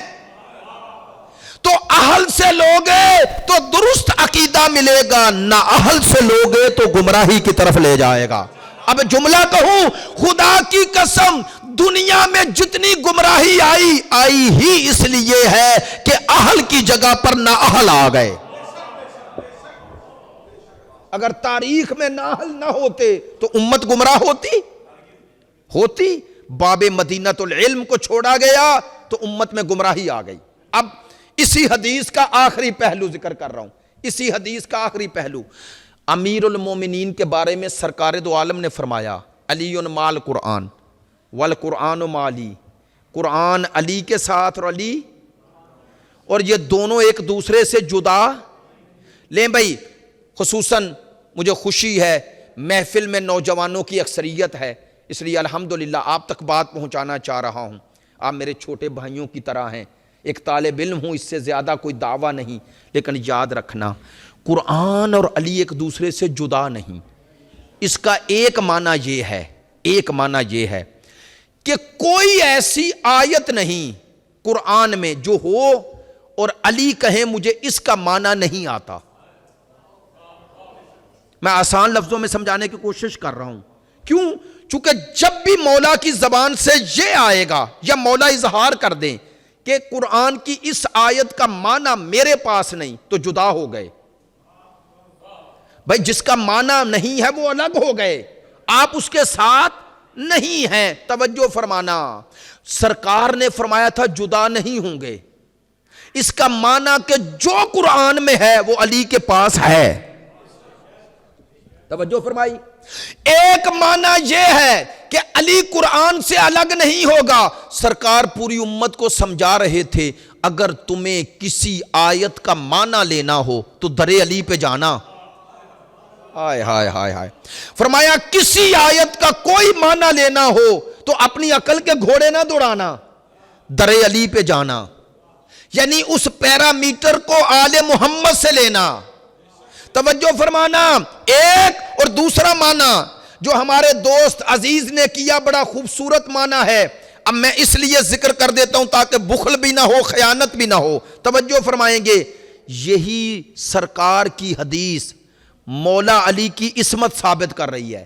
تو اہل سے لوگے تو درست عقیدہ ملے گا، نہ اہل سے لوگے تو گمراہی کی طرف لے جائے گا۔ اب جملہ کہوں، خدا کی قسم دنیا میں جتنی گمراہی آئی ہی اس لیے ہے کہ اہل کی جگہ پر نہ اہل آ گئے۔ اگر تاریخ میں نہ اہل نہ ہوتے تو امت گمراہ ہوتی۔ باب مدینۃ العلم کو چھوڑا گیا تو امت میں گمراہی آ گئی۔ اب اسی حدیث کا آخری پہلو ذکر کر رہا ہوں، اسی حدیث کا آخری پہلو۔ امیر المومنین کے بارے میں سرکار دو عالم نے فرمایا، علی مال قرآن والقرآن مالی، قرآن علی کے ساتھ اور یہ دونوں ایک دوسرے سے جدا لیں بھائی۔ خصوصاً مجھے خوشی ہے محفل میں نوجوانوں کی اکثریت ہے، اس لیے الحمدللہ آپ تک بات پہنچانا چاہ رہا ہوں۔ آپ میرے چھوٹے بھائیوں کی طرح ہیں، ایک طالب علم ہوں، اس سے زیادہ کوئی دعویٰ نہیں، لیکن یاد رکھنا قرآن اور علی ایک دوسرے سے جدا نہیں۔ اس کا ایک معنی یہ ہے کہ کوئی ایسی آیت نہیں قرآن میں جو ہو اور علی کہیں مجھے اس کا معنی نہیں آتا۔ میں آسان لفظوں میں سمجھانے کی کوشش کر رہا ہوں، کیوں؟ چونکہ جب بھی مولا کی زبان سے یہ آئے گا یا مولا اظہار کر دیں کہ قرآن کی اس آیت کا معنی میرے پاس نہیں تو جدا ہو گئے بھائی، جس کا معنی نہیں ہے وہ الگ ہو گئے، آپ اس کے ساتھ نہیں ہیں۔ توجہ فرمانا، سرکار نے فرمایا تھا جدا نہیں ہوں گے، اس کا معنی کہ جو قرآن میں ہے وہ علی کے پاس ہے۔ توجہ فرمائی، ایک معنی یہ ہے کہ علی قرآن سے الگ نہیں ہوگا۔ سرکار پوری امت کو سمجھا رہے تھے، اگر تمہیں کسی آیت کا معنی لینا ہو تو در علی پہ جانا۔ ہائے ہائے ہائے ہائے، فرمایا کسی آیت کا کوئی معنی لینا ہو تو اپنی عقل کے گھوڑے نہ دوڑانا، در علی پہ جانا، یعنی اس پیرامیٹر کو آل محمد سے لینا۔ توجہ فرمانا، ایک اور دوسرا معنی جو ہمارے دوست عزیز نے کیا بڑا خوبصورت معنی ہے، اب میں اس لیے ذکر کر دیتا ہوں تاکہ بخل بھی نہ ہو، خیانت بھی نہ ہو۔ توجہ فرمائیں گے، یہی سرکار کی حدیث مولا علی کی عصمت ثابت کر رہی ہے۔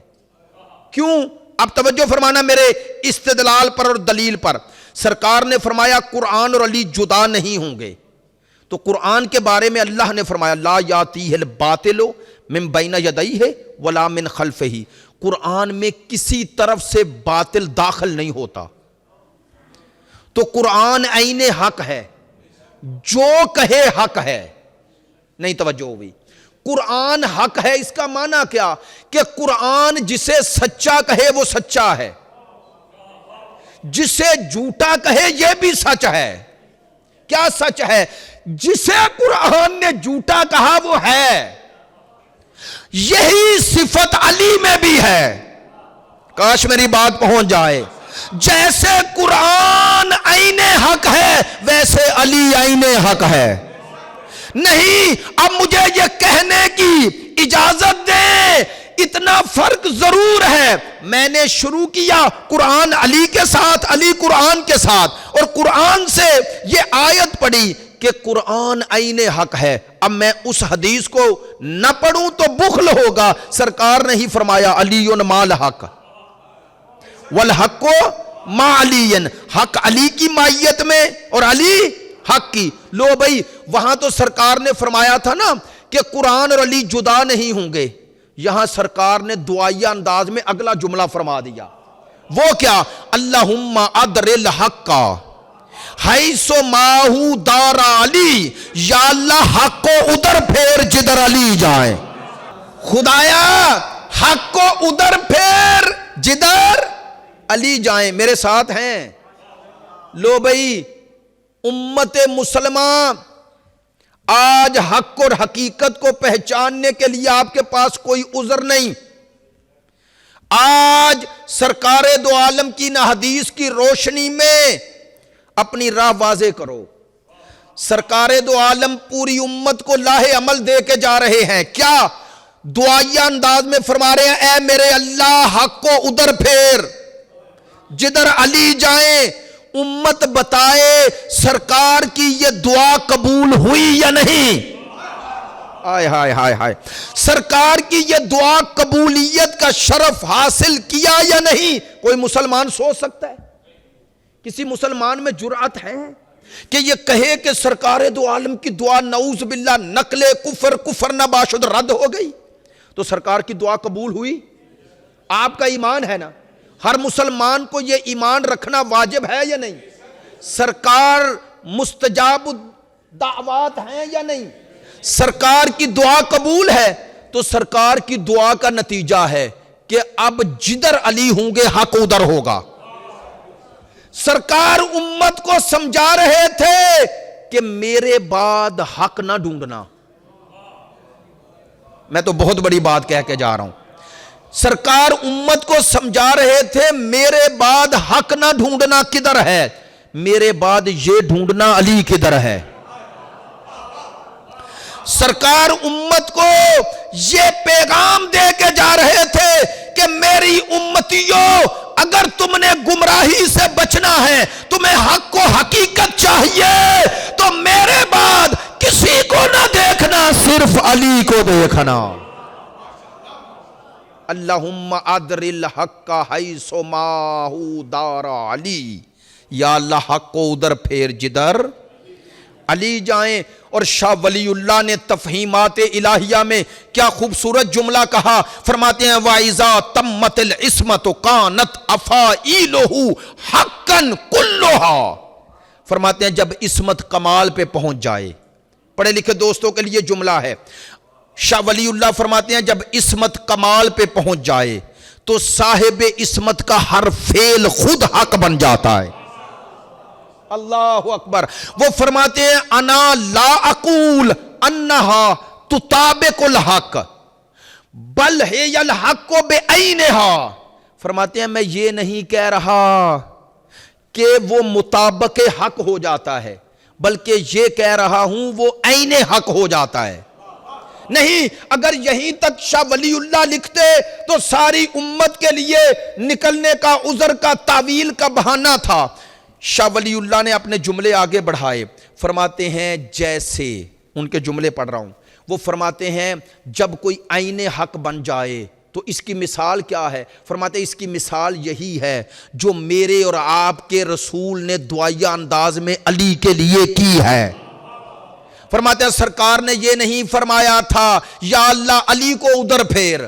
کیوں؟ اب توجہ فرمانا میرے استدلال پر اور دلیل پر۔ سرکار نے فرمایا قرآن اور علی جدا نہیں ہوں گے، تو قرآن کے بارے میں اللہ نے فرمایا لا یاتیہ الباطل من بین یدیہ ولا من خلفہ، قرآن میں کسی طرف سے باطل داخل نہیں ہوتا۔ تو قرآن عین حق ہے، جو کہے حق ہے۔ نہیں توجہ ہوئی، قرآن حق ہے، اس کا معنی کیا کہ قرآن جسے سچا کہے وہ سچا ہے، جسے جھوٹا کہے یہ بھی سچ ہے۔ کیا سچ ہے؟ جسے قرآن نے جھوٹا کہا وہ ہے۔ یہی صفت علی میں بھی ہے، کاش میری بات پہنچ جائے۔ جیسے قرآن عین حق ہے ویسے علی عین حق ہے۔ نہیں، اب مجھے یہ کہنے کی اجازت دیں، اتنا فرق ضرور ہے، میں نے شروع کیا قرآن علی کے ساتھ، علی قرآن کے ساتھ، اور قرآن سے یہ آیت پڑھی کہ قرآن عین حق ہے۔ اب میں اس حدیث کو نہ پڑھوں تو بخل ہوگا۔ سرکار نے ہی فرمایا علی مال حق والحق ما علی، حق علی کی مائیت میں اور علی حق کی۔ لو بھائی، وہاں تو سرکار نے فرمایا تھا نا کہ قرآن اور علی جدا نہیں ہوں گے، یہاں سرکار نے دعائیہ انداز میں اگلا جملہ فرما دیا، وہ کیا؟ اللہم ادر الحق حیث ماہو دار علی، یا اللہ حق کو ادھر پھیر جدھر علی جائیں۔ خدایا حق کو ادھر پھیر جدھر علی جائیں۔ میرے ساتھ ہیں؟ لو بھائی، امت مسلمہ آج حق اور حقیقت کو پہچاننے کے لیے آپ کے پاس کوئی عذر نہیں۔ آج سرکار دو عالم کی نہ حدیث کی روشنی میں اپنی راہ واضح کرو۔ سرکار دو عالم پوری امت کو لاہ عمل دے کے جا رہے ہیں۔ کیا؟ دعائیہ انداز میں فرما رہے ہیں، اے میرے اللہ حق کو ادھر پھیر جدھر علی جائیں۔ امت بتائے سرکار کی یہ دعا قبول ہوئی یا نہیں؟ ہائے ہائے ہائے ہائے، سرکار کی یہ دعا قبولیت کا شرف حاصل کیا یا نہیں؟ کوئی مسلمان سوچ سکتا ہے؟ کسی مسلمان میں جرأت ہے کہ یہ کہے کہ سرکار دو عالم کی دعا نعوذ باللہ نقل کفر نباشد رد ہو گئی؟ تو سرکار کی دعا قبول ہوئی؟ آپ کا ایمان ہے نا، ہر مسلمان کو یہ ایمان رکھنا واجب ہے یا نہیں؟ سرکار مستجاب دعوات ہیں یا نہیں؟ سرکار کی دعا قبول ہے تو سرکار کی دعا کا نتیجہ ہے کہ اب جدھر علی ہوں گے حق ادھر ہوگا۔ سرکار امت کو سمجھا رہے تھے کہ میرے بعد حق نہ ڈھونڈنا۔ میں تو بہت بڑی بات کہہ کے جا رہا ہوں، سرکار امت کو سمجھا رہے تھے میرے بعد حق نہ ڈھونڈنا کدھر ہے، میرے بعد یہ ڈھونڈنا علی کدھر ہے۔ سرکار امت کو یہ پیغام دے کے جا رہے تھے کہ میری امتیوں، اگر تم نے گمراہی سے بچنا ہے، تمہیں حق و حقیقت چاہیے، تو میرے بعد کسی کو نہ دیکھنا، صرف علی کو دیکھنا۔ اللہم ادر الحق حیث ما ہو دار علی، یا اللہ حق کو ادھر پھیر جدھر علی جائیں۔ اور شاہ ولی اللہ نے تفہیمات الہیہ میں کیا خوبصورت جملہ کہا، فرماتے ہیں وَإِذَا تَمَّتِ الْعِصْمَةُ كَانَتْ أَفَائِلُهُ حَقًّا كُلُّهَا، فرماتے ہیں جب عصمت کمال پہ پہنچ جائے، پڑھے لکھے دوستوں کے لیے جملہ ہے، شاہ ولی اللہ فرماتے ہیں جب عصمت کمال پہ پہنچ جائے تو صاحب عصمت کا ہر فعل خود حق بن جاتا ہے۔ اللہ اکبر۔ وہ فرماتے ہیں انا لا اقول انہا تطابق الحق بل ہے الحق بعینہا، فرماتے ہیں میں یہ نہیں کہہ رہا کہ وہ مطابق حق ہو جاتا ہے، بلکہ یہ کہہ رہا ہوں وہ عین حق ہو جاتا ہے۔ نہیں، اگر یہیں تک شاہ ولی اللہ لکھتے تو ساری امت کے لیے نکلنے کا عذر کا تعویل کا بہانہ تھا۔ شاہ ولی اللہ نے اپنے جملے آگے بڑھائے، فرماتے ہیں جیسے، ان کے جملے پڑھ رہا ہوں، وہ فرماتے ہیں جب کوئی عین حق بن جائے تو اس کی مثال کیا ہے؟ فرماتے ہیں اس کی مثال یہی ہے جو میرے اور آپ کے رسول نے دعائیہ انداز میں علی کے لیے کی ہے۔ فرماتے ہیں سرکار نے یہ نہیں فرمایا تھا یا اللہ علی کو ادھر پھیر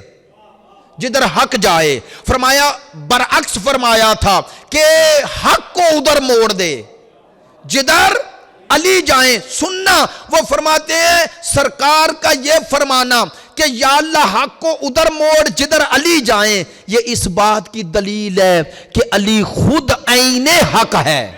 جدھر حق جائے، فرمایا برعکس فرمایا تھا کہ حق کو ادھر موڑ دے جدھر علی جائیں۔ سننا، وہ فرماتے ہیں سرکار کا یہ فرمانا کہ یا اللہ حق کو ادھر موڑ جدھر علی جائیں، یہ اس بات کی دلیل ہے کہ علی خود عین حق ہے۔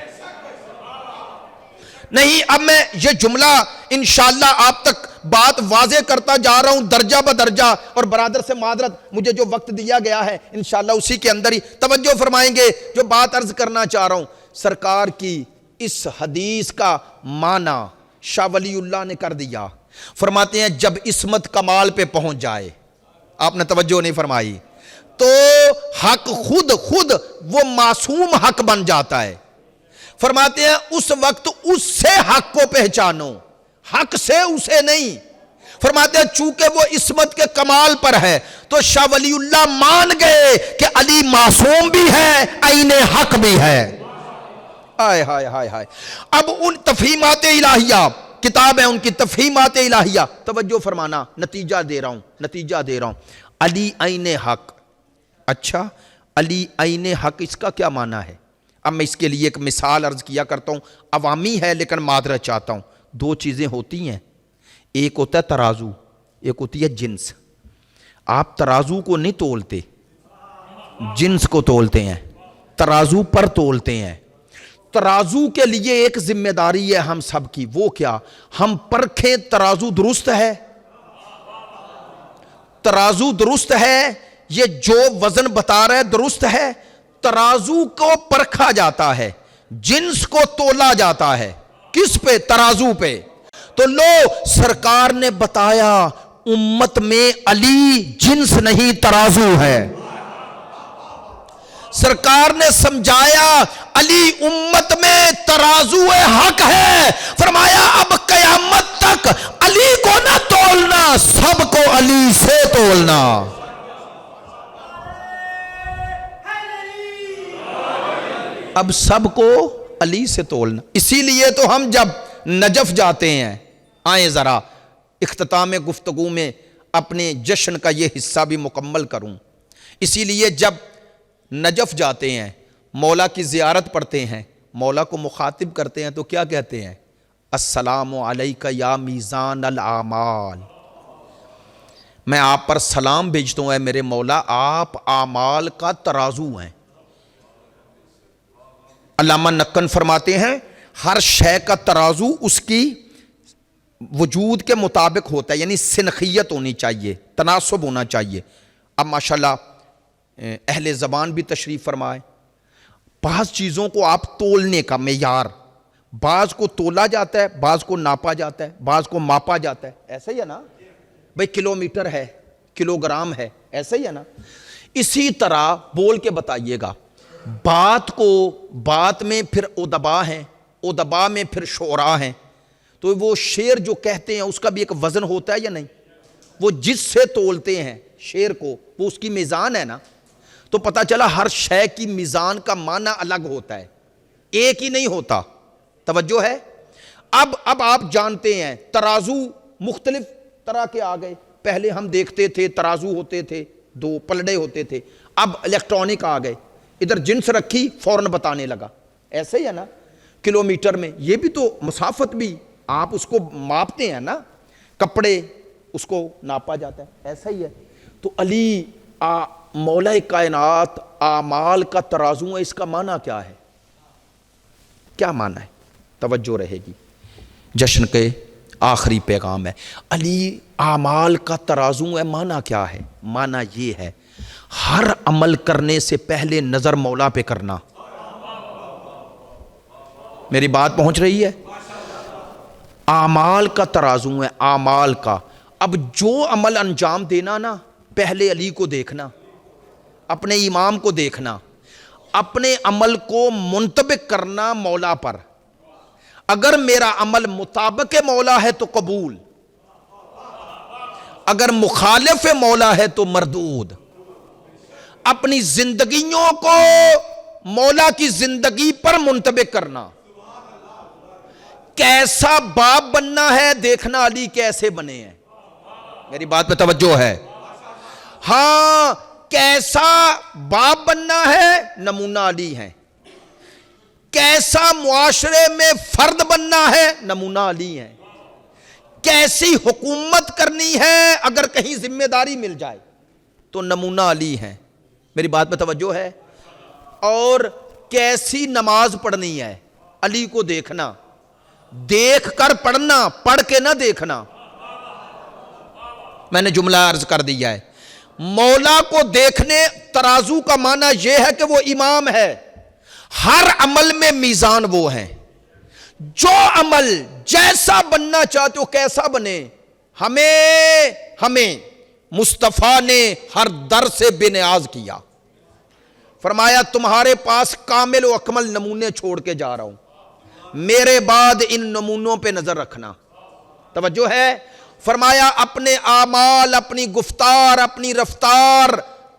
نہیں، اب میں یہ جملہ انشاءاللہ آپ تک بات واضح کرتا جا رہا ہوں درجہ بدرجہ، اور برادر سے معذرت، مجھے جو وقت دیا گیا ہے انشاءاللہ اسی کے اندر ہی توجہ فرمائیں گے۔ جو بات عرض کرنا چاہ رہا ہوں، سرکار کی اس حدیث کا معنی شاہ ولی اللہ نے کر دیا۔ فرماتے ہیں جب عصمت کمال پہ پہنچ جائے، آپ نے توجہ نہیں فرمائی، تو حق خود وہ معصوم حق بن جاتا ہے۔ فرماتے ہیں اس وقت اس سے حق کو پہچانو، حق سے اسے نہیں۔ فرماتے ہیں چونکہ وہ عصمت کے کمال پر ہے تو شاہ ولی اللہ مان گئے کہ علی معصوم بھی ہے، عین حق بھی ہے۔ ہائے ہائے ہائے ہائے۔ اب ان تفہیمات الہیہ، کتاب ہے ان کی تفہیمات الہیہ، توجہ فرمانا، نتیجہ دے رہا ہوں، علی عین حق۔ اچھا، علی عین حق، اس کا کیا معنی ہے؟ اب میں اس کے لیے ایک مثال عرض کیا کرتا ہوں، عوامی ہے لیکن معذرت چاہتا ہوں۔ دو چیزیں ہوتی ہیں، ایک ہوتا ہے ترازو، ایک ہوتی ہے جنس۔ آپ ترازو کو نہیں تولتے، جنس کو تولتے ہیں، ترازو پر تولتے ہیں۔ ترازو کے لیے ایک ذمہ داری ہے ہم سب کی، وہ کیا؟ ہم پرکھیں ترازو درست ہے، ترازو درست ہے، یہ جو وزن بتا رہا ہے درست ہے۔ ترازو کو پرکھا جاتا ہے، جنس کو تولا جاتا ہے، کس پہ؟ ترازو پہ۔ تو لو، سرکار نے بتایا امت میں علی جنس نہیں ترازو ہے۔ سرکار نے سمجھایا علی امت میں ترازو حق ہے. فرمایا اب قیامت تک علی کو نہ تولنا، سب کو علی سے تولنا. اب سب کو علی سے تولنا. اسی لیے تو ہم جب نجف جاتے ہیں، آئیں ذرا اختتام گفتگو میں اپنے جشن کا یہ حصہ بھی مکمل کروں. اسی لیے جب نجف جاتے ہیں، مولا کی زیارت پڑھتے ہیں، مولا کو مخاطب کرتے ہیں تو کیا کہتے ہیں؟ السلام علیکہ یا میزان الاعمال. میں آپ پر سلام بھیجتا ہوں اے میرے مولا، آپ اعمال کا ترازو ہیں. علامہ نقن فرماتے ہیں ہر شے کا ترازو اس کی وجود کے مطابق ہوتا ہے، یعنی سنخیت ہونی چاہیے، تناسب ہونا چاہیے. اب ماشاءاللہ اہل زبان بھی تشریف فرمائے. بعض چیزوں کو آپ تولنے کا معیار، بعض کو تولا جاتا ہے، بعض کو ناپا جاتا ہے، بعض کو ماپا جاتا ہے. ایسا ہی ہے نا بھئی؟ کلومیٹر ہے، کلو گرام ہے، ایسا ہی ہے نا؟ اسی طرح بول کے بتائیے گا. بات میں پھر ادبا ہیں، ادبا میں پھر شعراء ہیں. تو وہ شعر جو کہتے ہیں اس کا بھی ایک وزن ہوتا ہے یا نہیں؟ وہ جس سے تولتے ہیں شعر کو وہ اس کی میزان ہے نا. تو پتہ چلا ہر شے کی میزان کا معنی الگ ہوتا ہے، ایک ہی نہیں ہوتا. توجہ ہے؟ اب آپ جانتے ہیں ترازو مختلف طرح کے آ گئے. پہلے ہم دیکھتے تھے ترازو ہوتے تھے، دو پلڑے ہوتے تھے. اب الیکٹرانک آ گئے، ادھر جنس رکھی فوراً بتانے لگا. ایسے ہی ہے نا؟ کلومیٹر میں یہ بھی تو مسافت بھی آپ اس کو ماپتے ہیں نا، کپڑے اس کو ناپا جاتا ہے، ایسا ہی ہے. تو علی مولا کائنات اعمال کا ترازو ہے. اس کا معنی کیا ہے؟ کیا معنی ہے؟ توجہ رہے گی. جشن کے آخری پیغام ہے علی اعمال کا ترازو ہے. معنی کیا ہے؟ معنی یہ ہے ہر عمل کرنے سے پہلے نظر مولا پہ کرنا. میری بات پہنچ رہی ہے؟ اعمال کا ترازو ہے، اعمال کا. اب جو عمل انجام دینا نا، پہلے علی کو دیکھنا، اپنے امام کو دیکھنا، اپنے عمل کو منطبق کرنا مولا پر. اگر میرا عمل مطابق مولا ہے تو قبول، اگر مخالف مولا ہے تو مردود. اپنی زندگیوں کو مولا کی زندگی پر منطبق کرنا. کیسا باپ بننا ہے دیکھنا علی کیسے بنے ہیں. میری بات پہ توجہ ہے؟ ہاں، کیسا باپ بننا ہے نمونہ علی ہیں. کیسا معاشرے میں فرد بننا ہے نمونہ علی ہیں. کیسی حکومت کرنی ہے اگر کہیں ذمہ داری مل جائے تو نمونہ علی ہیں. میری بات پہ توجہ ہے؟ اور کیسی نماز پڑھنی ہے علی کو دیکھنا، دیکھ کر پڑھنا، پڑھ کے نہ دیکھنا. میں نے جملہ عرض کر دیا ہے. مولا کو دیکھنے ترازو کا معنی یہ ہے کہ وہ امام ہے. ہر عمل میں میزان وہ ہیں. جو عمل جیسا بننا چاہتے ہو کیسا بنے. ہمیں مصطفیٰ نے ہر در سے بے نیاز کیا. فرمایا تمہارے پاس کامل و اکمل نمونے چھوڑ کے جا رہا ہوں، میرے بعد ان نمونوں پہ نظر رکھنا. توجہ ہے؟ فرمایا اپنے اعمال، اپنی گفتار، اپنی رفتار،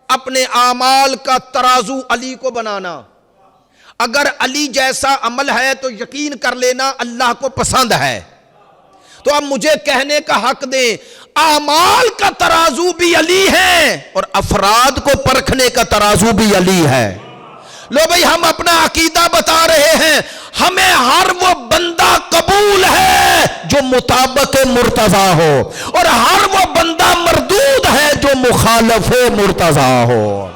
اپنے اعمال کا ترازو علی کو بنانا. اگر علی جیسا عمل ہے تو یقین کر لینا اللہ کو پسند ہے. تو اب مجھے کہنے کا حق دیں اعمال کا ترازو بھی علی ہے اور افراد کو پرکھنے کا ترازو بھی علی ہے. لو بھئی ہم اپنا عقیدہ بتا رہے ہیں. ہمیں ہر وہ بندہ قبول ہے جو مطابق مرتضی ہو، اور ہر وہ بندہ مردود ہے جو مخالف مرتضی ہو.